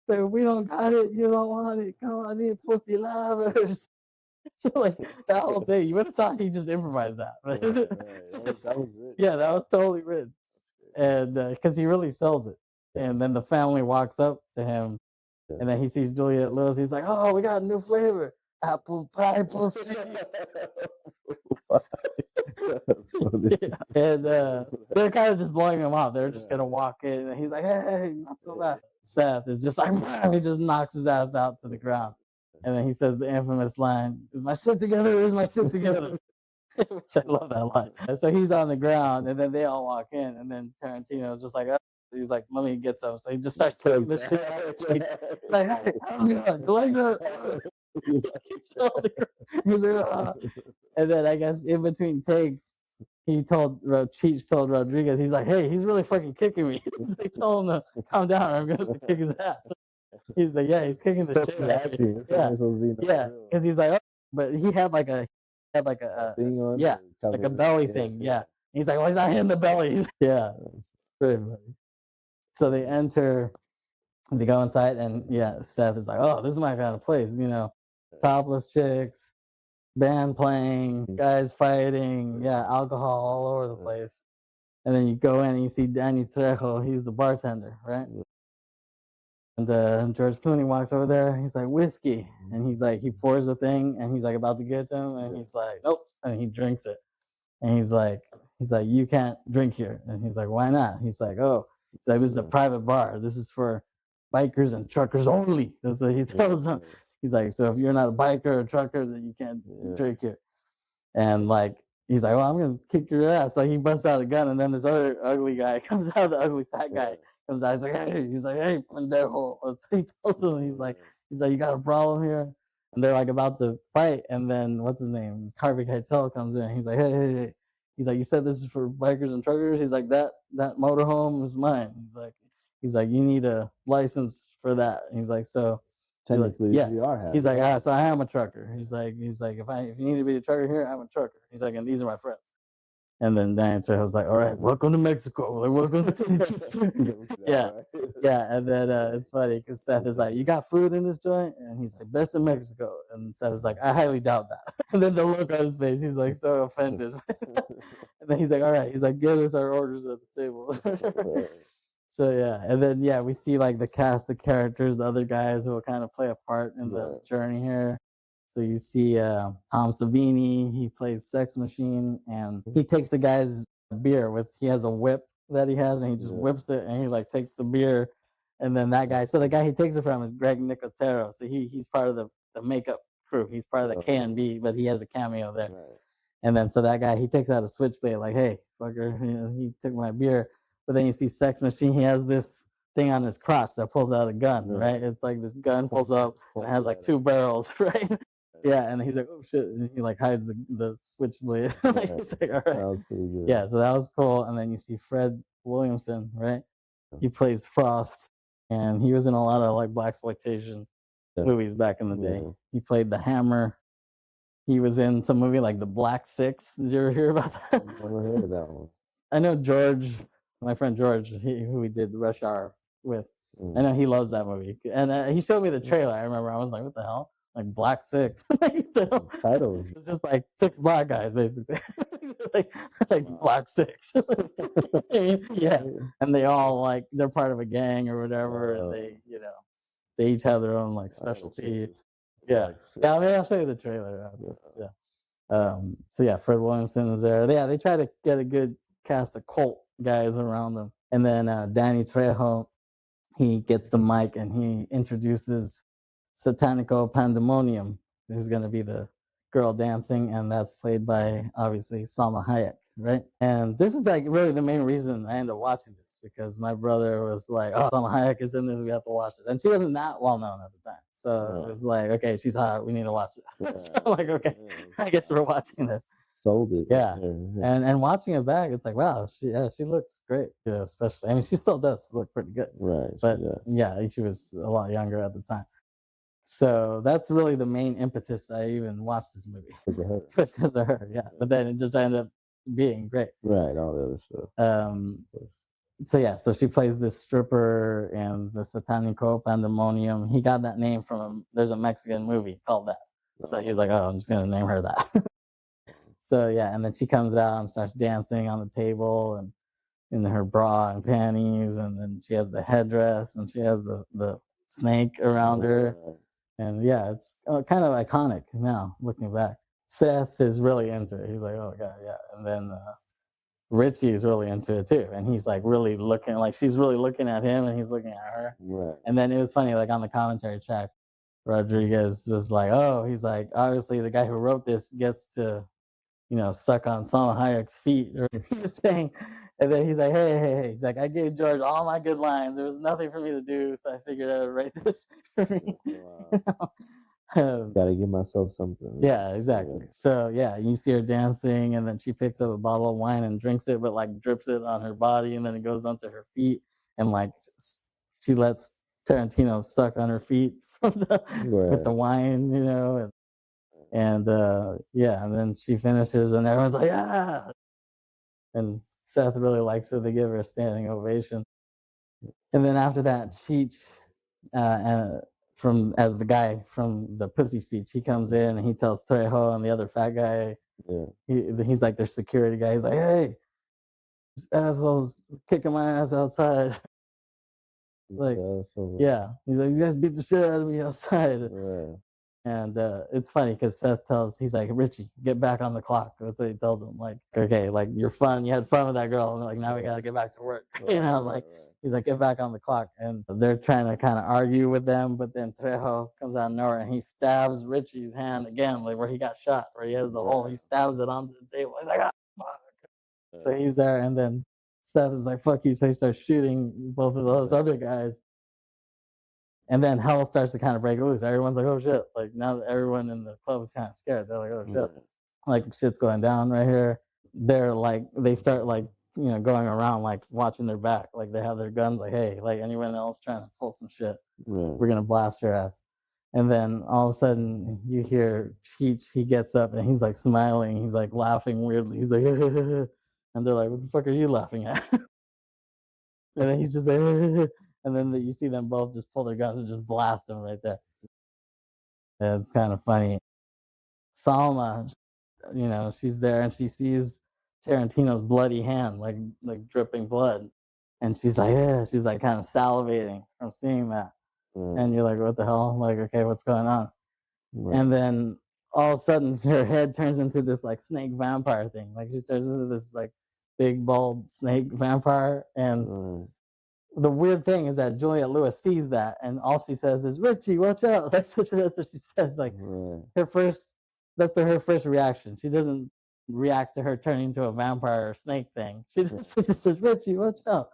So if we don't got it, you don't want it. Come on in, pussy lovers. So like that whole thing, you would have thought he just improvised that. That was written. Yeah, that was totally written. And because he really sells it. And then the family walks up to him, and then he sees Juliette Lewis. He's like, oh, we got a new flavor. Apple pie pussy. And they're kind of just blowing him off. They're just going to walk in. And he's like, hey, not so bad. Seth is just like, he just knocks his ass out to the ground. And then he says the infamous line, is my shit together? Is my shit together? Which I love that line. And so he's on the ground, and then they all walk in. And then Tarantino's just like, he's like, let me get some. So he just starts kicking the shit out. It's like, hey, how's it going? You like that? He's like, and then I guess in between takes, Cheech told Rodriguez, he's like, hey, he's really fucking kicking me. He's like, tell him to calm down or I'm going to kick his ass. He's like, yeah, he's kicking the shit out of me. Yeah, because he's like, oh. But he had like a thing on, like a belly thing. Yeah. He's like, well, he's not hitting the belly. Yeah, it's pretty funny. So they enter, they go inside, and Seth is like, oh, this is my kind of place, topless chicks, band playing, guys fighting, alcohol all over the place. And then you go in and you see Danny Trejo, he's the bartender, right? And George Clooney walks over there, he's like, whiskey. And he's like, he pours the thing, and he's like about to give it to him, and he's like, nope. And he drinks it. And he's like, you can't drink here. And he's like, why not? He's like, this is a private bar. This is for bikers and truckers only. That's what he tells them. He's like, so if you're not a biker or a trucker, then you can't drink here. And like he's like, well, I'm gonna kick your ass. Like he busts out a gun, and then this other ugly guy comes out. The ugly fat guy comes out. He's like, hey, pendejo. He tells him, he's like, you got a problem here? And they're like about to fight, and then what's his name? Harvey Keitel comes in. He's like, hey. He's like, you said this is for bikers and truckers. He's like, that motorhome is mine. He's like, you need a license for that. And he's like, so technically, yeah. we are happy. He's like, so I am a trucker. He's like, if you need to be a trucker here, I'm a trucker. He's like, and these are my friends. And then Danny Trejo's like, all right, welcome to Mexico. Like, welcome to Titty Twister. Yeah. And then it's funny because Seth is like, you got food in this joint? And he's like, best in Mexico. And Seth is like, I highly doubt that. And then the look on his face, he's like so offended. And then he's like, all right. He's like, give us our orders at the table. So yeah, and then yeah, we see like the cast of characters, the other guys who will kind of play a part in the journey here. So you see Tom Savini, he plays Sex Machine, and he takes the guy's beer he has a whip that he has, and he just whips it, and he like takes the beer, and then that guy. So the guy he takes it from is Greg Nicotero. So he's part of the makeup crew. He's part of the K&B, but he has a cameo there. Right. And then so that guy he takes out a switchblade, like, hey, fucker, he took my beer. But then you see Sex Machine, he has this thing on his crotch that pulls out a gun, right? It's like this gun pulls up and it has like 2 barrels, right? Yeah, and he's like, oh shit, and he like hides the switchblade. He's like, all right. That was pretty good. Yeah, so that was cool. And then you see Fred Williamson, right? He plays Frost, and he was in a lot of like blaxploitation movies back in the day. He played the Hammer. He was in some movie like The Black Six. Did you ever hear about that? I've never heard of that one. I know George, my friend George, who we did Rush Hour with. I know he loves that movie, and he showed me the trailer. I remember I was like, "What the hell?" Like Black Six. The title is just like 6 black guys, basically, like Black Six. Yeah, and they all like they're part of a gang or whatever, and they each have their own like specialty. Yeah. I mean, I'll show you the trailer. So yeah, Fred Williamson is there. Yeah, they try to get a good cast of cult guys around them. And then Danny Trejo, he gets the mic and he introduces Satanico Pandemonium, who's going to be the girl dancing, and that's played by obviously Salma Hayek, right? And this is like really the main reason I ended up watching this, because my brother was like, "Oh, Salma Hayek is in this. We have to watch this," and she wasn't that well known at the time. So it was like, okay, she's hot. We need to watch it. So I'm like, okay, I guess we're watching this. Sold it. Yeah. And watching it back, it's like, wow, she looks great. Yeah, especially, I mean, she still does look pretty good. Right. But yeah, she was a lot younger at the time. So that's really the main impetus I even watched this movie. Because of her, yeah. But then it just ended up being great. Right, all the other stuff. So yeah, so she plays this stripper in the Satanico Pandemonium. He got that name from there's a Mexican movie called that. So he was like, oh, I'm just gonna name her that. So yeah, and then she comes out and starts dancing on the table and in her bra and panties, and then she has the headdress and she has the snake around her. And yeah, it's kind of iconic now looking back. Seth is really into it. He's like, oh god, yeah. And then Richie is really into it too, and he's like really looking, like she's really looking at him, and he's looking at her. Right. And then it was funny, like on the commentary track, Rodriguez was like, "Oh, he's like, obviously the guy who wrote this gets to, suck on Salma Hayek's feet," or he was saying. And then he's like, hey, he's like, I gave George all my good lines. There was nothing for me to do, so I figured I would write this for me. Wow. Gotta give myself something. Yeah, exactly. Yeah. So yeah, you see her dancing, and then she picks up a bottle of wine and drinks it, but like drips it on her body, and then it goes onto her feet, and like she lets Tarantino suck on her feet from with the wine, and yeah, and then she finishes, and everyone's like, ah, and Seth really likes it. They give her a standing ovation, and then after that, Cheech, as the guy from the pussy speech, he comes in and he tells Trejo and the other fat guy, he's like their security guy. He's like, hey, this asshole's kicking my ass outside. Like, yeah, he's like, you guys beat the shit out of me outside. And it's funny because he's like, Richie, get back on the clock. That's what he tells him. Like, okay, like you had fun with that girl. And like, now we got to get back to work. He's like, get back on the clock. And they're trying to kind of argue with them. But then Trejo comes out of nowhere and he stabs Richie's hand again, like where he got shot, where he has the hole. He stabs it onto the table. He's like, ah, fuck. So he's there. And then Seth is like, fuck you. So he starts shooting both of those other guys. And then hell starts to kind of break loose. Everyone's like, oh shit. Like now that everyone in the club is kind of scared. They're like, oh shit. Like shit's going down right here. They start like, going around like watching their back. Like they have their guns like, hey, like anyone else trying to pull some shit, we're going to blast your ass. And then all of a sudden you hear Cheech, he gets up and he's like smiling. He's like laughing weirdly. He's like, and they're like, what the fuck are you laughing at? And then he's just like, and then you see them both just pull their guns and just blast him right there. And it's kind of funny. Salma, she's there and she sees Tarantino's bloody hand, like dripping blood, and she's like, yeah, she's like kind of salivating from seeing that. And you're like, what the hell? Like, okay, what's going on? And then all of a sudden, her head turns into this like snake vampire thing. Like she turns into this like big bald snake vampire, and the weird thing is that Juliette Lewis sees that, and all she says is, "Richie, watch out!" That's what she says. Like her first reaction. She doesn't react to her turning into a vampire or snake thing. She just says, "Richie, watch out."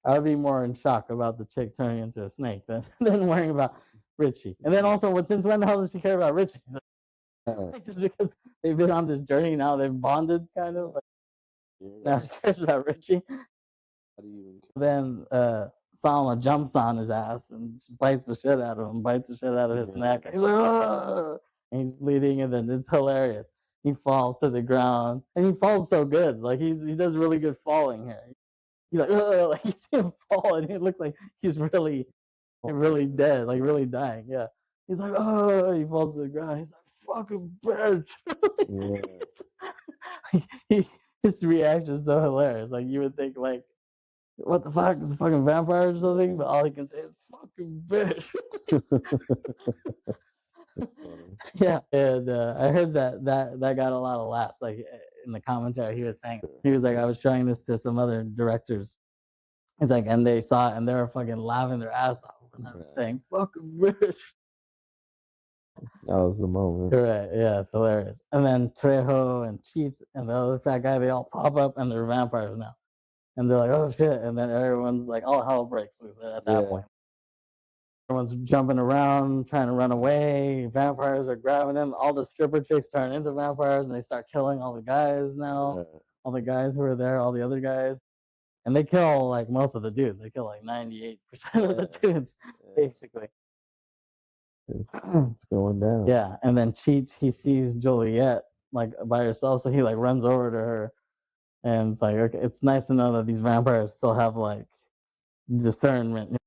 I would be more in shock about the chick turning into a snake than worrying about Richie. And then also, since when the hell does she care about Richie? Like, just because they've been on this journey now, they've bonded kind of. Like, now she cares about Richie. Then Salma jumps on his ass and bites the shit out of him, bites the shit out of his neck. He's like, ah! And he's bleeding, and then it's hilarious. He falls to the ground, and he falls so good. Like he does really good falling here. He's like, ugh! Like you see him fall, and it looks like he's really dead, like really dying. Yeah. He's like, oh, he falls to the ground. He's like, fucking bitch. His reaction is so hilarious. Like you would think, like, what the fuck, is a fucking vampire or something? But all he can say is fucking bitch. Yeah, and I heard that got a lot of laughs. Like in the commentary, he was saying, I was showing this to some other directors. He's like, and they saw it and they were fucking laughing their ass off when I was saying fucking bitch. That was the moment. Right, yeah, it's hilarious. And then Trejo and Cheech and the other fat guy, they all pop up and they're vampires now. And they're like, oh shit. And then everyone's like, all hell breaks loose at that point. Everyone's jumping around, trying to run away. Vampires are grabbing them. All the stripper chicks turn into vampires and they start killing all the guys now. All the guys who are there, all the other guys. And they kill like most of the dudes. They kill like 98% of the dudes, basically. It's going down. Yeah. And then Cheech, he sees Juliette like by herself. So he like runs over to her. And it's like, okay, it's nice to know that these vampires still have like discernment.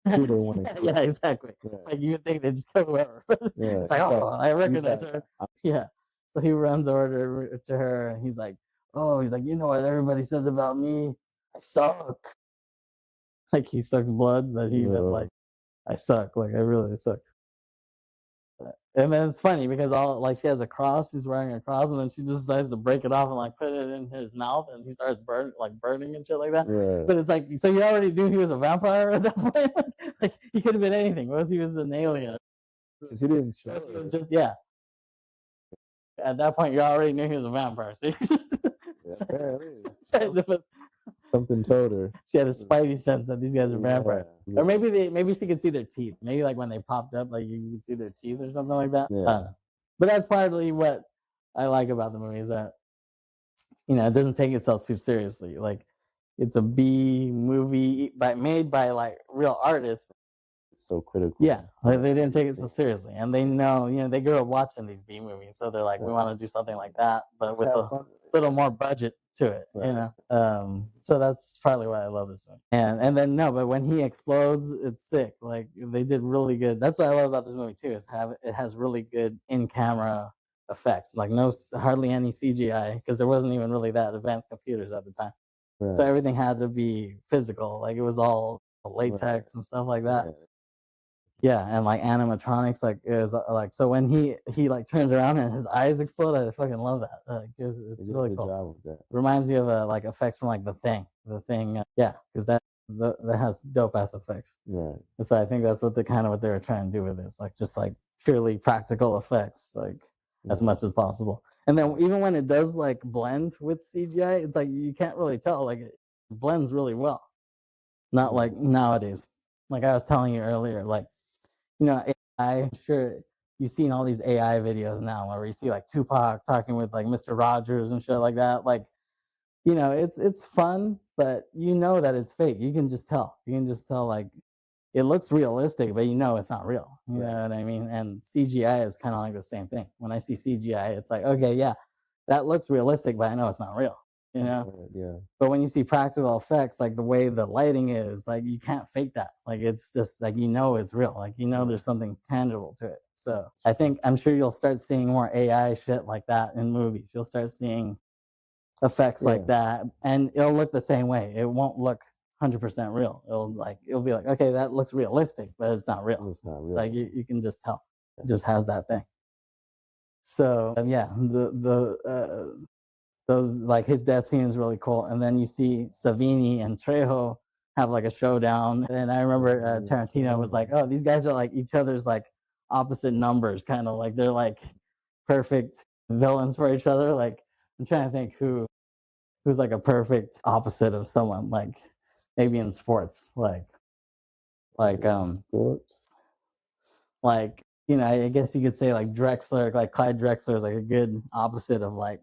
Yeah, exactly. Yeah. Like you would think they just kill whoever. It's like, oh, I recognize her. Yeah. So he runs over to her and he's like, you know what everybody says about me? I suck. Like he sucks blood, but he was like, I suck. Like I really suck. And then it's funny because she has a cross, she's wearing a cross, and then she just decides to break it off and like put it in his mouth, and he starts burning and shit like that. Yeah. But it's like, so you already knew he was a vampire at that point. Like he could have been anything. What if he was an alien? Because he didn't show. He was just At that point, you already knew he was a vampire. So something told her. She had a spidey sense that these guys are vampires. Yeah. Or maybe she could see their teeth. Maybe like when they popped up, like you could see their teeth or something like that. Yeah. But that's partly what I like about the movie is that, it doesn't take itself too seriously. Like it's a B movie made by like real artists. It's so critical. Yeah. Like they didn't take it so seriously. And they know, they grew up watching these B movies. So they're like, we want to do something like that, but with a little more budget to it, so that's probably why I love this one. And then but when he explodes, it's sick. Like they did really good. That's what I love about this movie too, is it has really good in-camera effects. Like hardly any CGI, because there wasn't even really that advanced computers at the time. Right. So everything had to be physical. Like it was all latex and stuff like that. Yeah, and like animatronics, like is like so when he like turns around and his eyes explode, I fucking love that. It's really cool. Job with that. Reminds me of like effects from like the thing. Yeah, because that has dope ass effects. Right. And so I think that's what what they were trying to do with this, like just like purely practical effects, like as much as possible. And then even when it does like blend with CGI, it's like you can't really tell, like it blends really well. Not like nowadays. Like I was telling you earlier, like I'm sure you've seen all these AI videos now where you see like Tupac talking with like Mr. Rogers and shit like that. Like, it's fun, but that it's fake. You can just tell. You can just tell like it looks realistic, but it's not real. You know what I mean? And CGI is kind of like the same thing. When I see CGI, it's like, okay, yeah, that looks realistic, but I know it's not real. Yeah. But when you see practical effects, like the way the lighting is, like you can't fake that. Like it's just like it's real. Like there's something tangible to it. So I'm sure you'll start seeing more AI shit like that in movies. You'll start seeing effects like that, and it'll look the same way. It won't look 100% real. It'll be like, okay, that looks realistic, but it's not real. It's not real. Like you can just tell. It just has that thing. So yeah, those like his death scene is really cool. And then you see Savini and Trejo have like a showdown. And I remember Tarantino was like, "Oh, these guys are like each other's like opposite numbers, kind of like they're like perfect villains for each other." Like I'm trying to think who's like a perfect opposite of someone, like maybe in sports, like sports. Like I guess you could say like Drexler, like Clyde Drexler is like a good opposite of like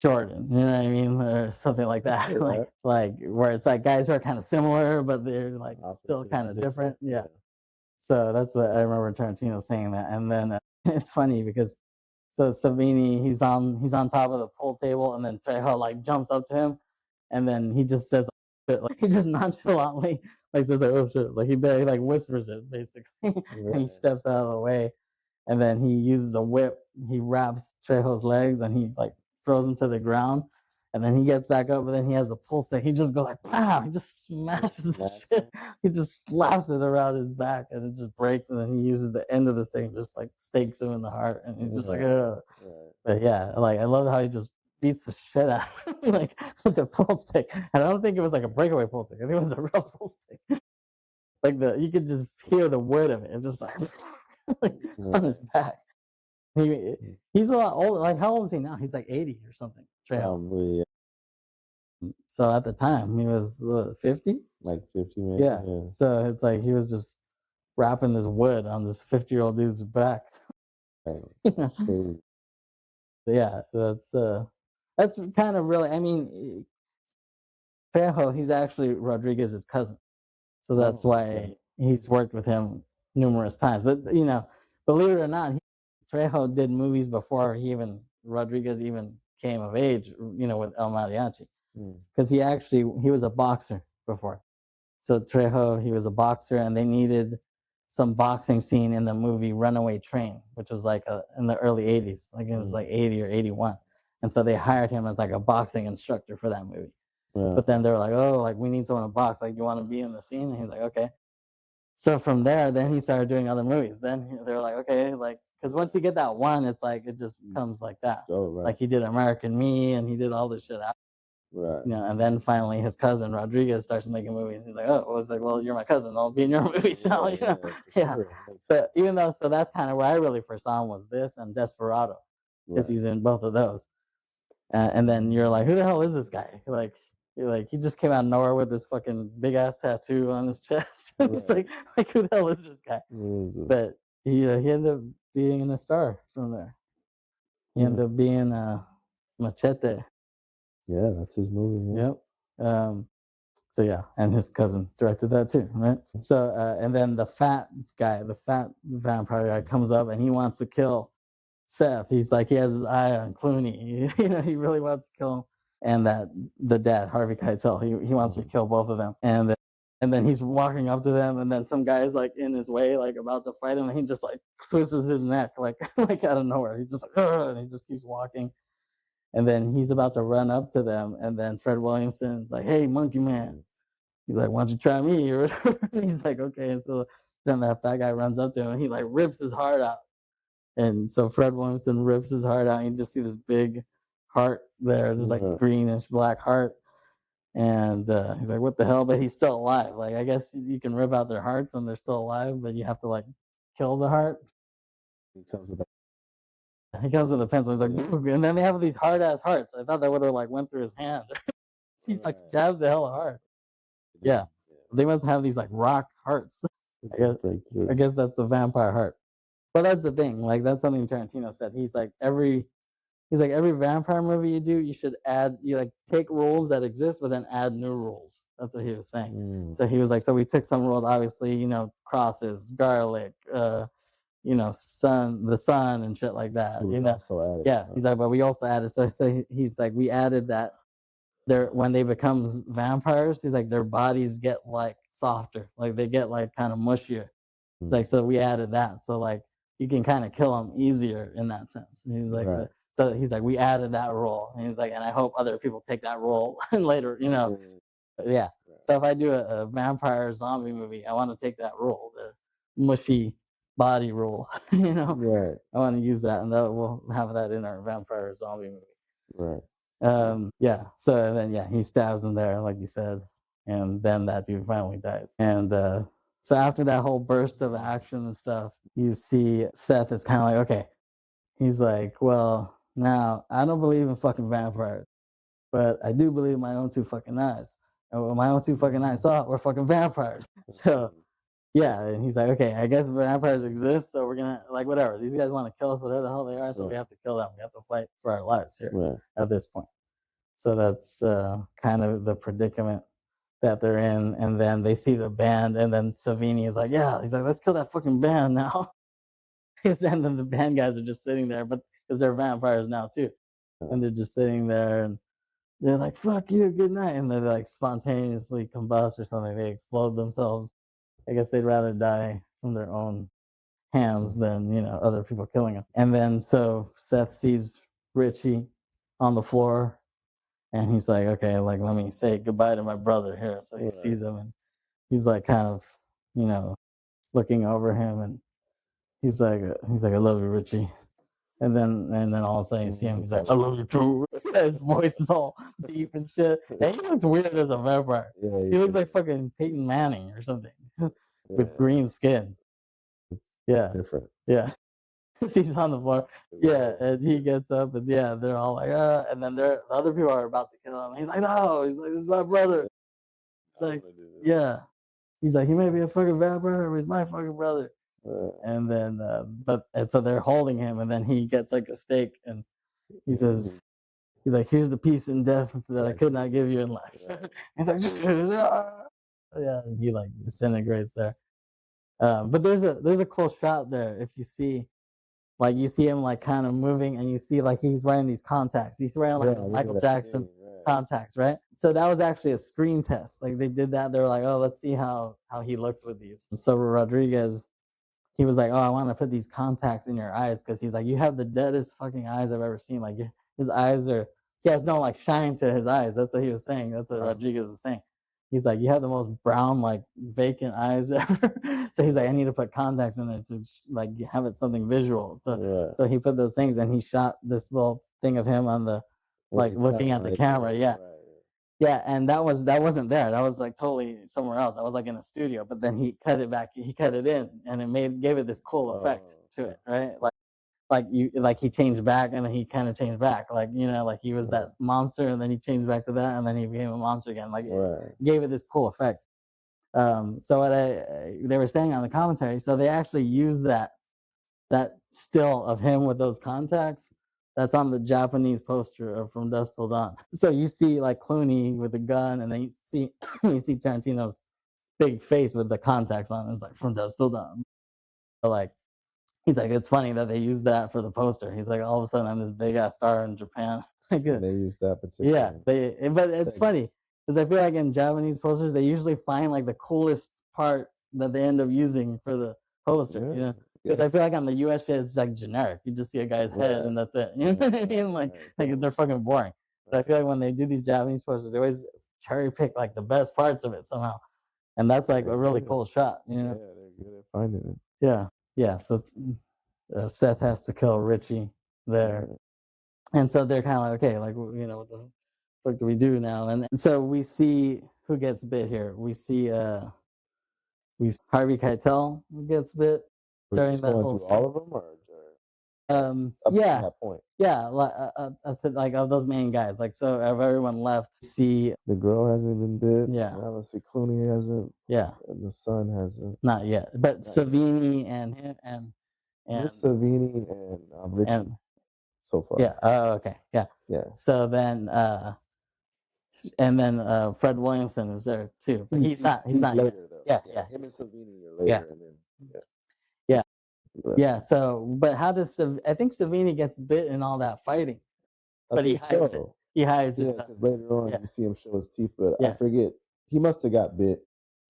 Jordan, you know what I mean, or something like that. Yeah. like where it's like guys who are kind of similar, but they're like still kind of different. Yeah. So that's what I remember Tarantino saying that. And then it's funny because so Savini, he's on top of the pool table, and then Trejo like jumps up to him, and then he just says, like he just nonchalantly like says like, "Oh shit," like he barely like whispers it basically, and he steps out of the way, and then he uses a whip. He wraps Trejo's legs, and he like throws him to the ground, and then he gets back up, and then he has a pull stick. He just goes like, "Pow!" He just smashes the shit. He just slaps it around his back, and it just breaks. And then he uses the end of the stick, and just like stakes him in the heart, and he's just like, "Ugh." But yeah, like I love how he just beats the shit out of him, like with a pull stick. And I don't think it was like a breakaway pull stick. I think it was a real pull stick. Like you could just hear the wood of it. It's just like, like on his back. He's a lot older. Like how old is he now? He's like 80 or something. Probably. Yeah. So at the time he was 50. Like 50, maybe. Yeah. So it's like he was just wrapping this wood on this 50-year-old dude's back. Yeah, that's kind of really. I mean, Trejo, he's actually Rodriguez's cousin, so that's why he's worked with him numerous times. But believe it or not, Trejo did movies before Rodriguez even came of age. With El Mariachi, because he was a boxer before. So Trejo, he was a boxer, and they needed some boxing scene in the movie Runaway Train, which was like in the early 80s, like it was like 80 or 81. And so they hired him as like a boxing instructor for that movie. But then they were like, "Oh, like we need someone to box. Like, you want to be in the scene?" And he's like, "Okay." So from there, then he started doing other movies. Then they were like, "Okay," like because once you get that one, it's like it just comes like that. Like he did American Me, and he did all this shit out. Right. And then finally his cousin Rodriguez starts making movies. He's like, "Oh," it's like, "Well, you're my cousin. I'll be in your movies now." Yeah. So so that's kind of where I really first saw him, was this and Desperado, because he's in both of those. And then you're like, "Who the hell is this guy?" You're like, he just came out of nowhere with this fucking big ass tattoo on his chest. It's like who the hell is this guy? But he ended up being a star from there. He ended up being Machete. Yeah, that's his movie. Yeah. Yep. So yeah, and his cousin directed that too, right? So and then the fat vampire guy comes up, and he wants to kill Seth. He's like, he has his eye on Clooney. He really wants to kill him. And the dad, Harvey Keitel, he wants to kill both of them. And then he's walking up to them, and then some guy's like in his way, like about to fight him, and he just like twists his neck, like like out of nowhere. He's just like, and he just keeps walking. And then he's about to run up to them, and then Fred Williamson's like, "Hey, Monkey Man." He's like, "Why don't you try me?" Or whatever. He's like, "Okay." And so Then that fat guy runs up to him and he like rips his heart out. And so Fred Williamson rips his heart out, and you just see this big heart there, this like greenish black heart. And he's like, "What the hell?" But he's still alive. Like, I guess you can rip out their hearts and they're still alive, but you have to like kill the heart. He comes with He comes with a pencil. He's like, and then they have these hard ass hearts. I thought that would have like went through his hand. He like jabs the hell hard. Yeah, they must have these like rock hearts. I guess that's the vampire heart. But that's the thing. Like, that's something Tarantino said. He's like every vampire movie you do, you should add, you like take rules that exist, but then add new rules. That's what he was saying. So he was like, so we took some rules, obviously, you know, crosses, garlic, you know, the sun and shit like that. You know, yeah. He's like, but we also added. So he's like, we added that. When they become vampires, he's like, their bodies get like softer, like they get like kind of mushier. It's like, so we added that, so like you can kind of kill them easier in that sense. And he's like, so he's like, we added that rule, and he's like, and I hope other people take that rule later, you know. Yeah. So if I do a vampire zombie movie, I want to take that rule, the mushy body rule, you know. Right. I want to use that, and we'll have that in our vampire zombie movie. Right. Yeah. So then, yeah, he stabs him there, like you said, and then that dude finally dies. And so after that whole burst of action and stuff, you see Seth is kind of like, okay. He's like, well, now I don't believe in fucking vampires, but I do believe my own two fucking eyes. And what my own two fucking eyes saw were fucking vampires. So yeah, and he's like, okay, I guess vampires exist, so we're gonna, like, whatever. These guys want to kill us, whatever the hell they are, so we have to kill them. We have to fight for our lives here at this point. So that's kind of the predicament that they're in. And then they see the band, and then Savini is like, yeah, he's like, let's kill that fucking band now. And then the band guys are just sitting there, but because they're vampires now too, and they're just sitting there, and they're like, fuck you, good night, and they like spontaneously combust or something. They explode themselves. I guess they'd rather die from their own hands than, you know, other people killing them. And then so Seth sees Richie on the floor, and he's like, okay, like, let me say goodbye to my brother here. So he sees him, and he's like kind of, you know, looking over him, and he's like, I love you, Richie. And then all of a sudden you see him, he's like, I love you too. His voice is all deep and shit. And he looks weird as a vampire. He looks like fucking Peyton Manning or something with green skin. Yeah. Different. Yeah. He's on the floor. Yeah. And he gets up, and yeah, they're all like, and then the other people are about to kill him. He's like, no. He's like, this is my brother. It's like, yeah. He's like, he may be a fucking vampire, but he's my fucking brother. And then, and so they're holding him, and then he gets like a stake, and he says, he's like, here's the peace in death that I could not give you in life. He's like, yeah, and he like disintegrates there. But there's a cool shot there. If you see, like, you see him like kind of moving, and you see like he's wearing these contacts. He's wearing like Michael Jackson contacts, right? So that was actually a screen test. Like, they did that. They were like, oh, let's see how he looks with these. So Rodriguez, he was like, oh, I want to put these contacts in your eyes, because he's like, you have the deadest fucking eyes I've ever seen. Like, his eyes he has no like shine to his eyes. That's what he was saying. That's what Rodriguez was saying. He's like, you have the most brown, like, vacant eyes ever. So he's like, I need to put contacts in there to like have it something visual. So he put those things, and he shot this little thing of him on the, like, looking at the camera. Yeah. Yeah, and that wasn't there. That was like totally somewhere else. That was like in a studio. But then he cut it back. He cut it in, and it gave it this cool effect to it, right? Like he changed back, and then he kind of changed back. Like, you know, like he was that monster, and then he changed back to that, and then he became a monster again. Like, it gave it this cool effect. So what they were saying on the commentary, so they actually used that still of him with those contacts. That's on the Japanese poster of From Dusk Till Dawn. So you see like Clooney with a gun, and then you see Tarantino's big face with the contacts on. It's like From Dusk Till Dawn. So like, he's like, it's funny that they used that for the poster. He's like, all of a sudden I'm this big ass star in Japan. Like, they use that particular. Yeah, but it's funny because I feel like in Japanese posters they usually find like the coolest part that they end up using for the poster. You know. Because I feel like on the US shit, it's like generic. You just see a guy's head, and that's it. You know what I mean? Like they're fucking boring. But I feel like when they do these Japanese posters, they always cherry pick like the best parts of it somehow. and that's like They're a really good. cool shot. You Yeah, know? they're good at finding it. Yeah. So Seth has to kill Richie there, and so they're kind of like, okay, like what the fuck do we do now? And so we see who gets bit here. We see Harvey Keitel who gets bit We're during just that going whole through scene. all of them, or up to Yeah, that point. yeah, like of those main guys. Like, so of everyone left, see The girl hasn't been bit. Yeah. Obviously, Clooney hasn't. Yeah, And the son hasn't. not yet, but Savini and him and Miss Savini and Richie and so far. yeah. Oh, okay, yeah. Yeah. So then, and then Fred Williamson is there too, but he's not later yet. though. Yeah. Him and Savini are later, Yeah. and then Yeah. So, but how does I think Savini gets bit in all that fighting, but he hides it. He hides it. Yeah, because later on you see him show his teeth, but I Yeah. forget. He must have got bit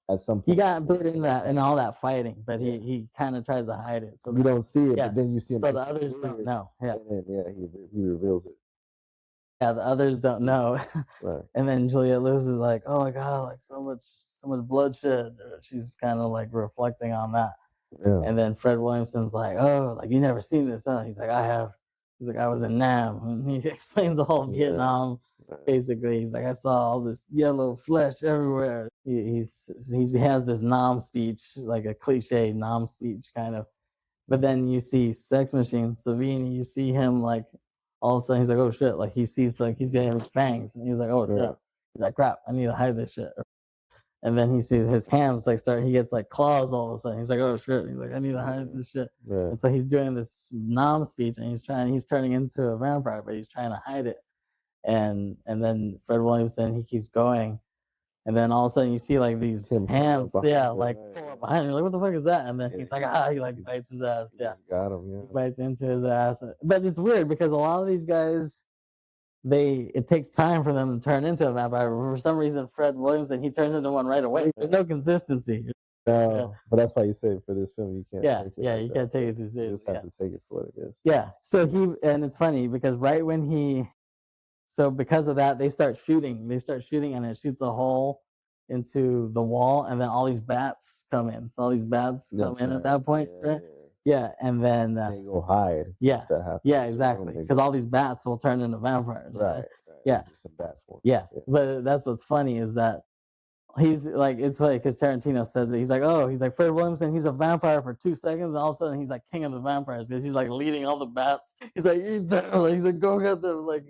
at some point. He got bit in all that fighting, but he kind of tries to hide it. So you don't see it, yeah. but then you see him. So the others don't know. Yeah. And then he reveals it. Yeah, the others don't know. Right. And then Juliette Lewis is like, "Oh my god, like so much bloodshed." She's kind of like reflecting on that. Yeah. And then Fred Williamson's like, "Oh, like you never seen this, huh?" He's like, "I have." He's like, "I was in Nam," and he explains the whole Vietnam. Basically, he's like, "I saw all this yellow flesh everywhere." He has this Nam speech, like a cliche Nam speech kind of. But then you see Sex Machine Savini. You see him like all of a sudden he's like, "Oh shit!" Like he sees like he's getting fangs, and he's like, "Oh shit!" He's like, "Crap! I need to hide this shit." And then he sees his hands like start. He gets like claws all of a sudden. He's like, "Oh shit!" He's like, "I need to hide this shit." And so he's doing this Nam speech, and he's turning into a vampire, but he's trying to hide it. And then Fred Williamson, he keeps going, and then all of a sudden you see like these hands, like pull up behind him. You're like, what the fuck is that? And then he's like, he like bites his ass. Yeah, got him. Yeah, he bites into his ass. But it's weird because a lot of these guys, it takes time for them to turn into a vampire. For some reason, Fred Williamson, he turns into one right away. There's no consistency. But that's why you say for this film you can't. You can't take it too seriously. You just have to take it for what it is. Yeah. So and it's funny because right when so because of that, they start shooting. And it shoots a hole into the wall, and then all these bats come in. So all these bats come in at that point, right? Yeah, and then they go hide. Yeah, exactly. Because all these bats will turn into vampires. Right. Yeah. Just in bat form. Yeah, but that's what's funny is that he's like, it's funny because Tarantino says it. He's like Fred Williamson. He's a vampire for 2 seconds, and all of a sudden he's like king of the vampires because he's like leading all the bats. He's like, eat them. Like, he's like, go get them. Like.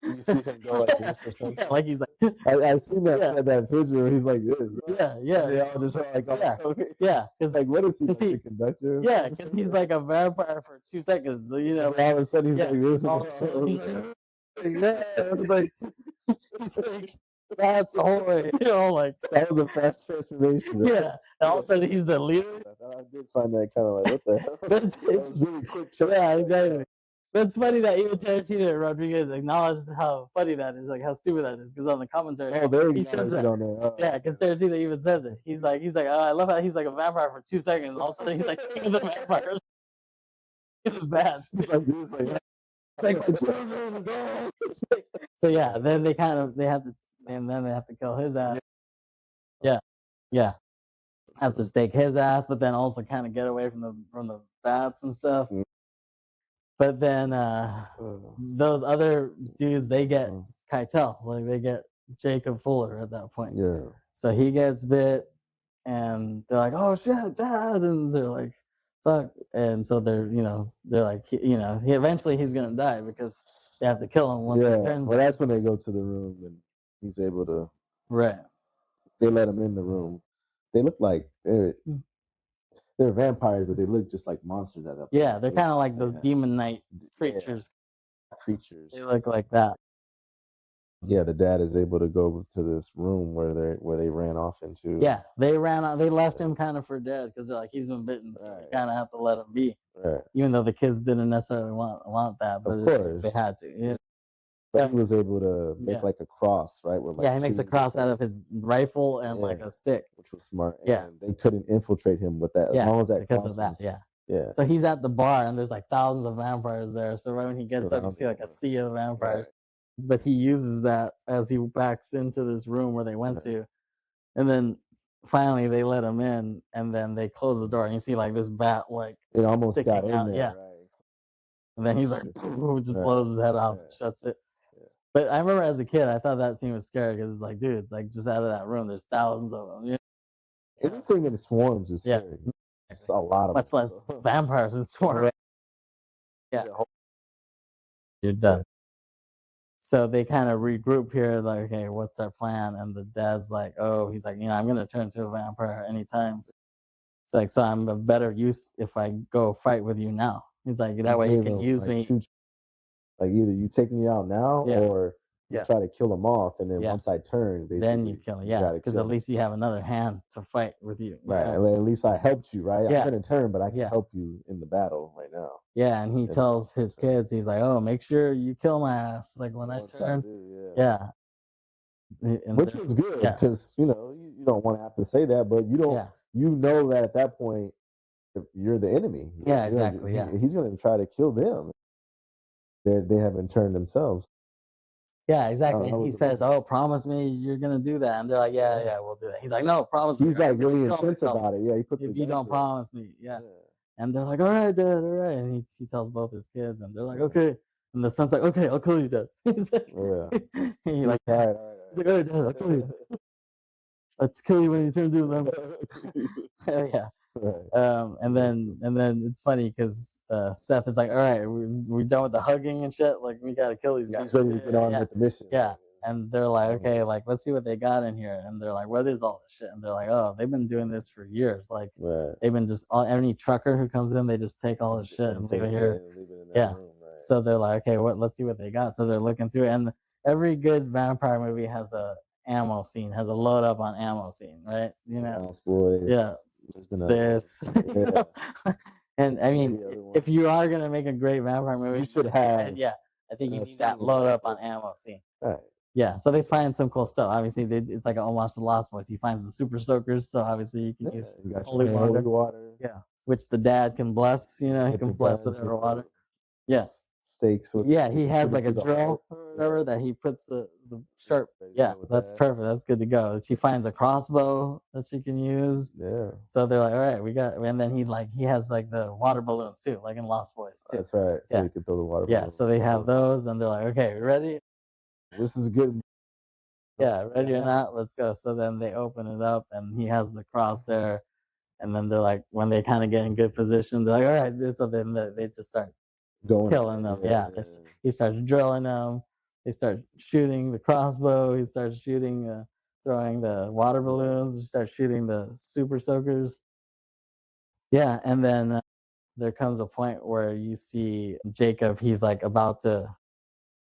You see him go like this or something. Yeah, like he's like, I've seen that picture where he's like this. Yeah. They all just like, because like, what is he? The conductor? Yeah, because he's like a vampire for 2 seconds. So, all of a sudden he's like this. It's like, he's like, that's holy. Like that was a fast transformation. Right? Yeah, and all of a sudden he's the leader. I did find that kind of like, what the hell? It's really quick. Yeah, exactly. But it's funny that even Tarantino and Rodriguez acknowledges how funny that is, like how stupid that is. Because on the commentary, he says it on there. Yeah, because Tarantino even says it. He's like, I love how he's like a vampire for 2 seconds. All of a sudden, he's like king of the vampires, king of the bats. It's like my children, go. So yeah, then they have to kill his ass. Yeah, have to stake his ass, but then also kind of get away from the bats and stuff. But then those other dudes, they get Keitel, like they get Jacob Fuller at that point. Yeah. So he gets bit, and they're like, "Oh shit, Dad!" And they're like, "Fuck!" And so they're like, eventually he's gonna die because they have to kill him once he turns. Well, that's when they go to the room and he's able to. Right. They let him in the room. They look like they're vampires, but they look just like monsters at that point. Yeah, they're kind of like those demon knight creatures. They look like that. Yeah, the dad is able to go to this room where they ran off into. Yeah, they ran out. They left him kind of for dead because they're like, he's been bitten, so they kind of have to let him be. Right. Even though the kids didn't necessarily want that, but of course they had to. Yeah. But he was able to make like a cross, right? With like he makes a cross out of his rifle and like a stick, which was smart. Yeah, and they couldn't infiltrate him with that as long as that because of that. Yeah. So he's at the bar and there's like thousands of vampires there. So right when he gets up, you see like a sea of vampires. But he uses that as he backs into this room where they went to, and then finally they let him in, and then they close the door, and you see like this bat like It almost got sticking in out, there, yeah. right? And then he's like, just Right, blows his head off, right. shuts it. Yeah. But I remember as a kid, I thought that scene was scary because it's like, dude, like just out of that room, there's thousands of them. Anything in swarms is Yeah. scary. It's a lot of Much them. less vampires in swarm. Right. Yeah. Yeah. You're done. So they kind of regroup here, like, okay, what's our plan? And the dad's like, oh, he's like, I'm gonna turn into a vampire anytime. It's like, so I'm a better use if I go fight with you now. He's like, that way you can use me. Like either you take me out now, or you try to kill them off, and then once I turn, basically, then you kill him. Yeah, because at least you have another hand to fight with you. Right. At least I helped you, right? Yeah. I'm gonna turn, but I can help you in the battle right now. Yeah, and he tells his kids, he's like, oh, make sure you kill my ass. Like when I turn. Yeah. Which was good, because you don't want to have to say that, but you don't. You know that at that point, you're the enemy. Yeah, exactly. He's going to try to kill them. They haven't turned themselves. Yeah, exactly. And he says, "Oh, promise me you're gonna do that." And they're like, "Yeah, we'll do that." He's like, "No, promise me." He's like really intense about it. Yeah, he puts. If you don't promise me, And they're like, "All right, Dad, all right." And he tells both his kids, and they're like, "Okay." And the son's like, "Okay, I'll kill you, Dad." He's like, he's like, "All right." He's like, "All right, Dad, I'll kill you. Let's kill you when you turn into a vampire." Yeah. Right. And then it's funny because Seth is like, all right, we're done with the hugging and shit. Like we gotta kill these guys. He's ready to get on with the mission. Yeah. And they're like, okay, like let's see what they got in here. And they're like, what is all this shit? And they're like, oh, they've been doing this for years. Like they've been just any trucker who comes in, they just take all this shit and leave it here. Yeah. So they're like, okay, let's see what they got. So they're looking through it. And every good vampire movie has a ammo scene, has a load up on ammo scene, right? Yeah. This. And I mean, if you are gonna make a great vampire movie, you should have. Yeah, I think you need that load up on ammo scene. Right. Yeah, so they find some cool stuff. Obviously, it's like almost a Lost Boys. He finds the super soakers, so obviously you can use holy water. Yeah, which the dad can bless. He can bless with their water. Yes. Stakes. He has like a drill or whatever that he puts the sharp. Yeah, that's perfect. That's good to go. She finds a crossbow that she can use. Yeah. So they're like, all right, we got. And then he has like the water balloons too, like in Lost Boys too. That's right. So he can throw the water balloons. Yeah. So they have those, and they're like, okay, ready? This is good. Yeah, ready or not, let's go. So then they open it up, and he has the cross there, and then they're like, when they kind of get in good position, they're like, all right, so then they just start killing them. Yeah. He starts drilling them. They start shooting the crossbow. He starts shooting, throwing the water balloons. He starts shooting the super soakers. Yeah, and then there comes a point where you see Jacob. He's like about to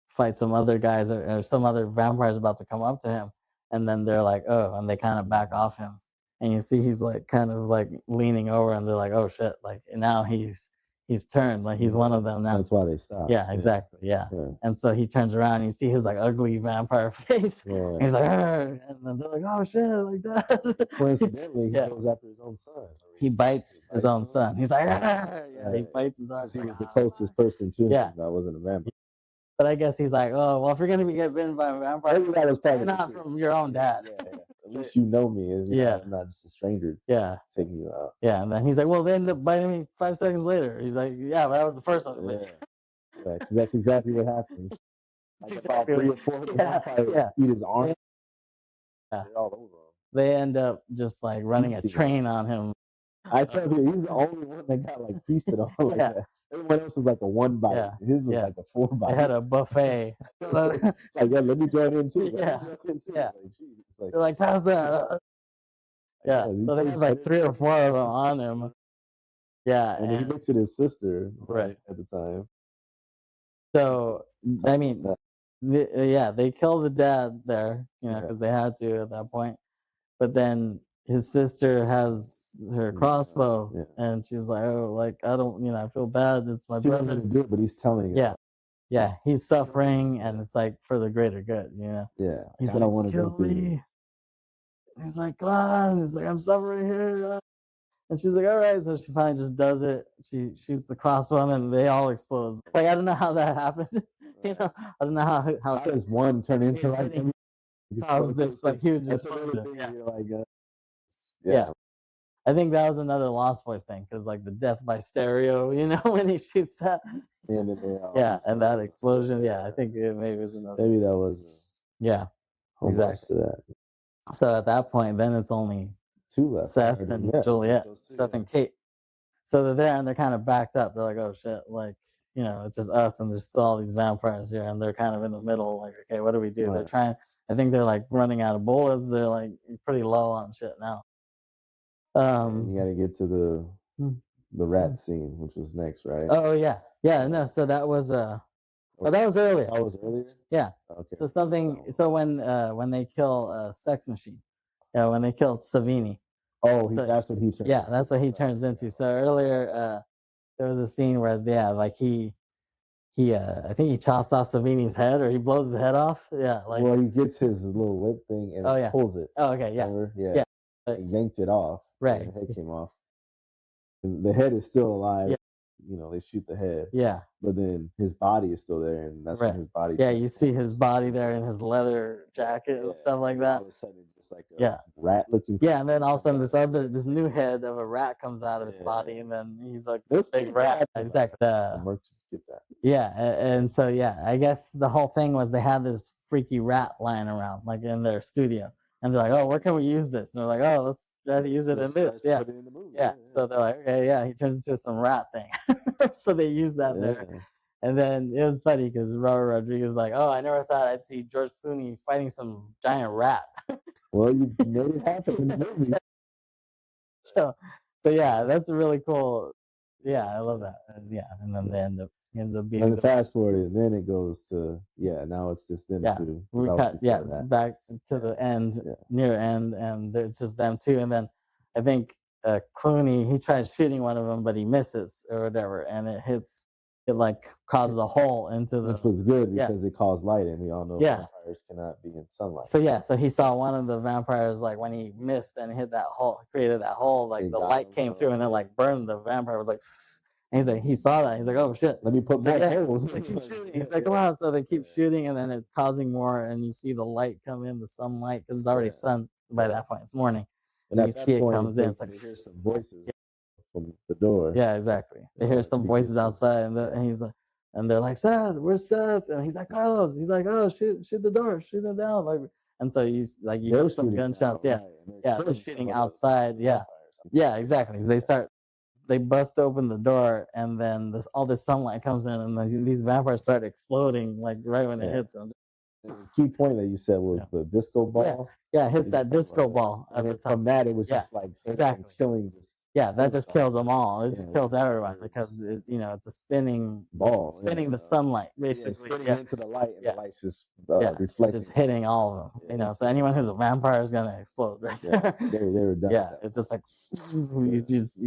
fight some other guys or some other vampires about to come up to him, and then they're like, oh, and they kind of back off him, and you see he's like kind of like leaning over, and they're like, oh shit, like now he's turned, like he's one of them now. That's why they stopped. Yeah, exactly. Yeah. And so he turns around and you see his like ugly vampire face. And he's like, argh! And then they're like, oh shit, like that. Coincidentally, he goes after his own son. He bites his own son. He's like, argh! Yeah, he bites his own son. He was the closest person to him. That wasn't a vampire. But I guess he's like, oh, well, if you're going to get bitten by a vampire, that was probably not from your own dad. At least you know me. I'm not just a stranger taking you out. Yeah, and then he's like, well, they ended up biting me 5 seconds later. He's like, yeah, but that was the first one. Right, because that's exactly what happens. Like about 3 or 4 vampires eat his arm. Yeah. They're all over him. They end up just like running a train on him. I tell you, he's the only one that got like feasted on like that. Everyone else was like a 1 bite. His was like a 4 bite. They had a buffet. Like, let me join in too. Yeah. Like, they're like, pass that. Yeah. So they had like 3 or 4 of them on him. Yeah. And he looks at his sister right at the time. So, I mean, they kill the dad there, because they had to at that point. But then his sister has her crossbow, and she's like, oh, like, I don't, I feel bad. It's my brother. She doesn't do it, but he's telling her. Yeah, he's suffering, and it's like for the greater good, Yeah. He's like, want to kill me. He's like, come on. He's like, I'm suffering here. And she's like, all right. So she finally just does it. She shoots the crossbow, and then they all explode. Like, I don't know how that happened. I don't know how does one turn into like cause this like huge explosion. You're like, Yeah. I think that was another Lost Boys thing, because like the death by stereo, when he shoots that. And then And that explosion. Yeah, I think maybe it was another. Maybe that was homage to that. So at that point, then it's only 2 left. Seth and Juliet, Seth and Kate. So they're there and they're kind of backed up. They're like, oh shit, like, it's just us and there's still all these vampires here, and they're kind of in the middle, like, okay, what do we do? Right. They're trying, I think they're like running out of bullets. They're like pretty low on shit now. And you got to get to the rat scene, which was next, right? Oh yeah, no. So that was that was earlier. That was earlier. Yeah. Okay. So something. So when they kill Sex Machine, when they kill Savini. Oh, that's what he turns. Yeah, that's what he turns into. So earlier, there was a scene where like he I think he chops off Savini's head, or he blows his head off. Yeah, like, well, he gets his little lip thing and pulls it. Oh, okay, yeah. Remember? Yeah. He yanked it off. Right. And the head came off. And the head is still alive. Yeah. They shoot the head. Yeah. But then his body is still there, and that's when his body. Yeah, you see his body there in his leather jacket and stuff like that. All of a sudden, it's just like a rat looking. Yeah, and then all of a sudden, this new head of a rat comes out of his body, and then he's like this big rat. Exactly. Get that. Yeah, and so I guess the whole thing was they had this freaky rat lying around, like in their studio, and they're like, oh, where can we use this? And they're like, oh, let's try to use it in this. Yeah. Put it in the movie. Yeah. So they're like, okay, he turns into some rat thing. So they use that there. And then it was funny because Robert Rodriguez was like, oh, I never thought I'd see George Clooney fighting some giant rat. Well, you made it happen in the movie. So yeah, that's really cool. Yeah, I love that. And then they ends up being. And fast forward, and then it goes to now it's just them two. We cut back to the end, near end, and it's just them two. And then I think Clooney, he tries shooting one of them, but he misses or whatever, and it hits. It like causes a hole into the. Which was good because it caused light, and we all know vampires cannot be in sunlight. So he saw one of the vampires, like when he missed and hit that hole, created that hole, like the light came through and it like burned the vampire. It was like, and he's like, he saw that. He's like, oh shit, let me put more holes. They keep shooting. He's like, come on. So they keep shooting, and then it's causing more, and you see the light come in, the sunlight, because it's already sun by that point. It's morning, and you see it comes in. It's like, you hear some voices from the door. Yeah, exactly. They hear some voices outside, and he's like, and they're like, Seth, where's Seth? And he's like, Carlos. He's like, oh, shoot the door, shoot it down, like. And so he's like, you hear some gunshots. They're shooting outside. Yeah, exactly. They bust open the door, and then all this sunlight comes in, and these vampires start exploding like right when it hits them. The key point that you said was the disco ball. Yeah, it hits that disco ball. From that, it was just like killing. That just kills them all. It just kills everyone because it's a spinning ball, spinning the sunlight basically. Into the light, and the light's just reflecting, just hitting all of them. So anyone who's a vampire is gonna explode right there. They were done. Yeah, it's just like you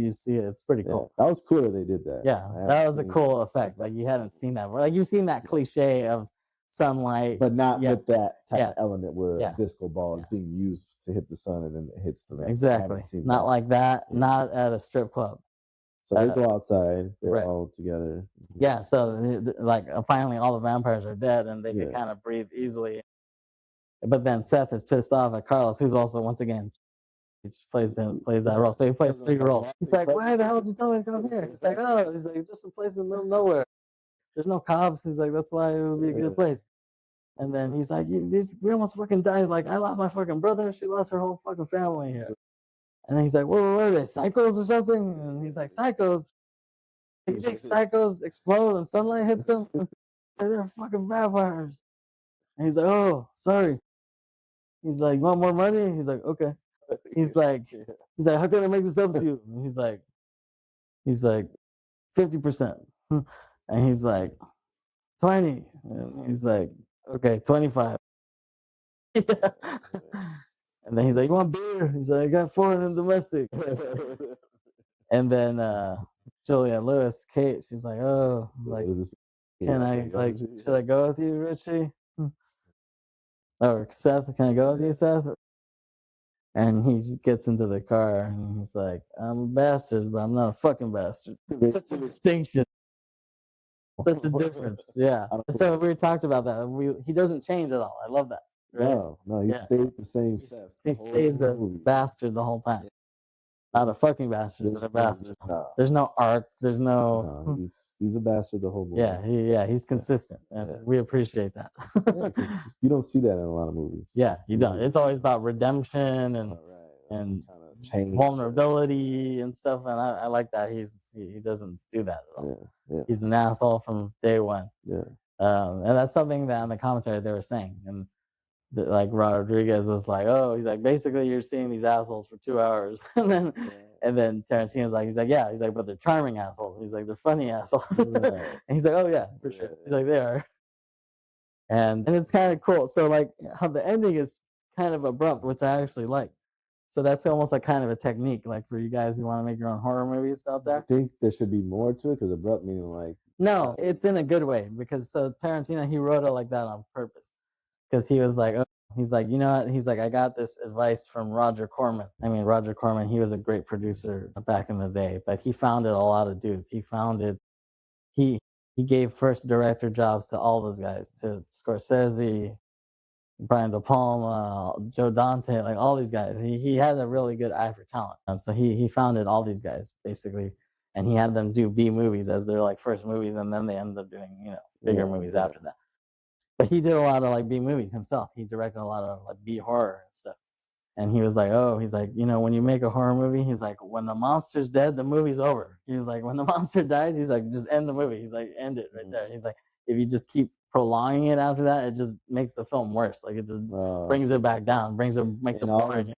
see it. It's pretty cool. That was cool that they did that. Yeah, that was a cool effect. Like you hadn't seen that. Like you've seen that cliche of sunlight, but not with that type of element where a disco ball is being used to hit the sun and then it hits the. Exactly. Not like that. Not at a strip club. So they go outside. They're all together. Yeah. So like finally, all the vampires are dead, and they can kind of breathe easily. But then Seth is pissed off at Carlos, who's also once again plays that role. So he plays 3 roles. He's like, "Why the hell did you tell me to come here?" He's like, "Oh, just a place in the middle of nowhere. There's no cops." He's like, "That's why it would be a good place." And then he's like, "We almost fucking died. Like I lost my fucking brother. She lost her whole fucking family here." And then he's like, what are they, psychos or something? And he's like, psychos? You think psychos explode and sunlight hits them? They're fucking vampires. And he's like, oh, sorry. He's like, you want more money? He's like, okay. He's like, how can I make this up to you? And he's like, 50%. And he's like, 20. And he's like, okay, 25. And then he's like, you want beer? He's like, I got foreign and domestic. And then Juliette Lewis, Kate, she's like, oh, like, should I go with you, Richie? Or Seth, can I go with you, Seth? And he gets into the car and he's like, I'm a bastard, but I'm not a fucking bastard. Such a distinction. Such a difference. Yeah. So we talked about that. He doesn't change at all. I love that. Right? No, he stayed the same. He stays the bastard the whole time. Not a fucking bastard, but a bastard. There's no arc. There's no. He's a bastard the whole movie. He's consistent, and we appreciate that. You don't see that in a lot of movies. Yeah, you don't. It's always about redemption and vulnerability and stuff, and I like that he doesn't do that at all. He's an asshole from day one. And that's something that in the commentary they were saying, and like Rodriguez was like, oh, he's like, basically you're seeing these assholes for 2 hours, and then Tarantino's like, he's like, but they're charming assholes. He's like, they're funny assholes, and he's like, oh yeah, for sure. He's like, they are, and it's kind of cool. So like how the ending is kind of abrupt, which I actually like. So that's almost like kind of a technique, like for you guys who want to make your own horror movies out there. I think there should be more to it, because abrupt meaning like. No, it's in a good way, because so Tarantino, he wrote it like that on purpose, because he was like, oh, he's like, you know what? He's like, I got this advice from Roger Corman. I mean, Roger Corman, he was a great producer back in the day, but he founded a lot of dudes. He gave first director jobs to all those guys, to Scorsese, Brian De Palma, Joe Dante, like all these guys. He has a really good eye for talent. So he founded all these guys basically, and he had them do B movies as their like first movies, and then they ended up doing bigger movies after that. But he did a lot of like B movies himself. He directed a lot of like B horror and stuff. And he was like, oh, he's like, when you make a horror movie, he's like, when the monster's dead, the movie's over. He was like, when the monster dies, he's like, just end the movie. He's like, end it right there. He's like, if you just keep prolonging it after that, it just makes the film worse. Like it just brings it back down, makes it boring.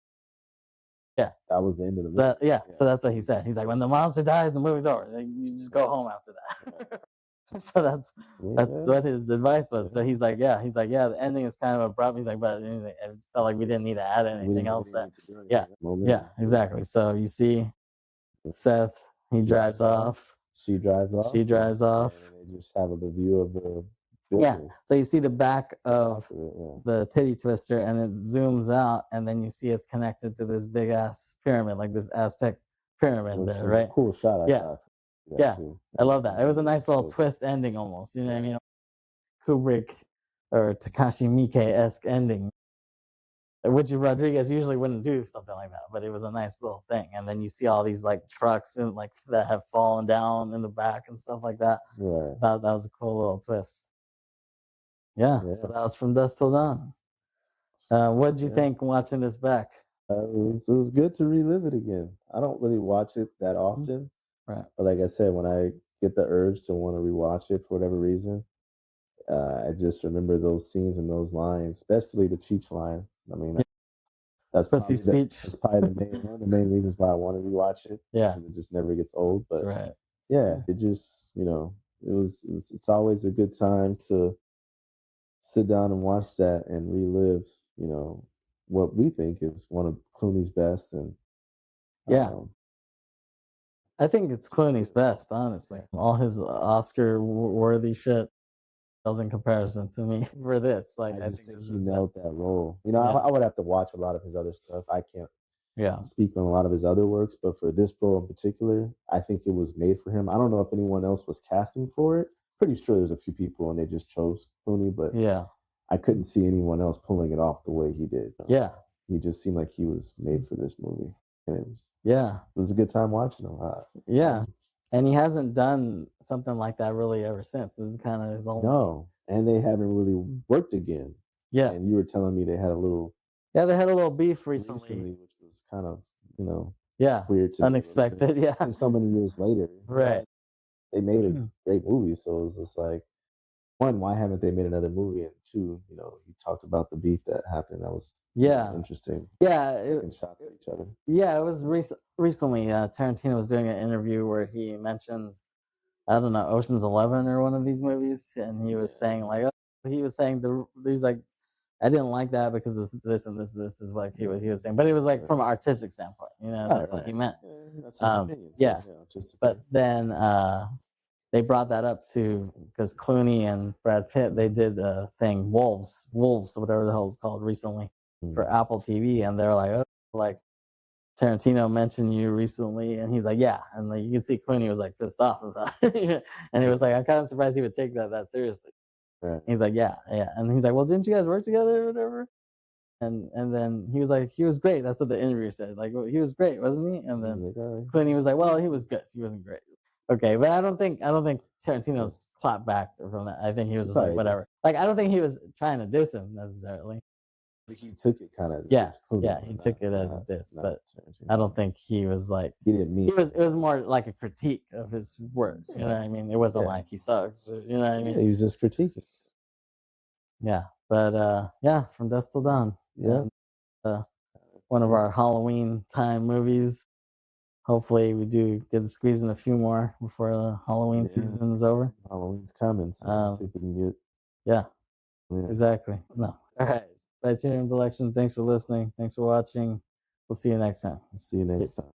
Yeah, that was the end of the movie. So that's what he said. He's like, when the monster dies, the movie's over. Like, you just go home after that. So that's what his advice was. So he's like, the ending is kind of abrupt. He's like, but it felt like we didn't need to add anything else. Exactly. So you see Seth, he drives off. She drives off. And they just have the view of the building. So you see the back of the Titty Twister, and it zooms out, and then you see it's connected to this big ass pyramid, like this Aztec pyramid there, right? Cool shot. Yeah, I love that. It was a nice little twist ending almost. You know what I mean? Kubrick or Takashi Miike-esque ending, which Rodriguez usually wouldn't do something like that, but it was a nice little thing. And then you see all these like trucks and like that have fallen down in the back and stuff like that. That was a cool little twist. Yeah. So that was from Dusk Till Dawn. What did you think watching this back? It was good to relive it again. I don't really watch it that often. Right. But like I said, when I get the urge to want to rewatch it for whatever reason, I just remember those scenes and those lines, especially the Cheech line. I mean, that's probably one of the main reasons why I want to rewatch it. Yeah. It just never gets old. But it just, it's always a good time to sit down and watch that and relive, what we think is one of Clooney's best. And I think it's Clooney's best, honestly. All his Oscar-worthy shit pales in comparison to me for this. Like, I think he nailed that role. I would have to watch a lot of his other stuff. I can't speak on a lot of his other works, but for this role in particular, I think it was made for him. I don't know if anyone else was casting for it. Pretty sure there's a few people and they just chose Clooney, but I couldn't see anyone else pulling it off the way he did. He just seemed like he was made for this movie. And it was a good time watching him. And he hasn't done something like that really ever since. This is kind of his own. No, and they haven't really worked again. And you were telling me they had a little. Yeah, they had a little beef recently, which was kind of weird, unexpected. And so many years later, right? They made a great movie, so it was just like, one, why haven't they made another movie? And two, you talked about the beef that happened. That was interesting. Taking shots at each other. Yeah, it was recently. Tarantino was doing an interview where he mentioned, I don't know, Ocean's 11 or one of these movies, and he was saying like, he's like, I didn't like that because this and this is what he was saying, but it was like from an artistic standpoint, that's what he meant. That's his opinion. But then they brought that up too, because Clooney and Brad Pitt, they did a thing, Wolves, whatever the hell it's called, recently for Apple TV, and they're like, oh, like Tarantino mentioned you recently, and he's like, yeah, and like you can see Clooney was like pissed off about it, and he was like, I'm kind of surprised he would take that seriously. He's like, yeah, and he's like, well, didn't you guys work together or whatever? And then he was like, he was great. That's what the interview said. Like, he was great, wasn't he? And then Quentin was like, well, he was good. He wasn't great. Okay, but I don't think Tarantino's clapped back from that. I think he was just like, whatever. Like, I don't think he was trying to diss him necessarily. He took it kind of yeah, he took it as a diss, but I don't think he was like, he didn't mean it was more like a critique of his work. You know what I mean? It wasn't like he sucks. You know what I mean? He was just critiquing. Yeah, but yeah, From Dusk Till Dawn. Yeah. One of our Halloween time movies. Hopefully we do get to squeeze in a few more before the Halloween season is over. Halloween's coming, so see if we can get. Yeah, exactly. No. All right. Briterion Bollection, thanks for listening. Thanks for watching. We'll see you next time. See you next time.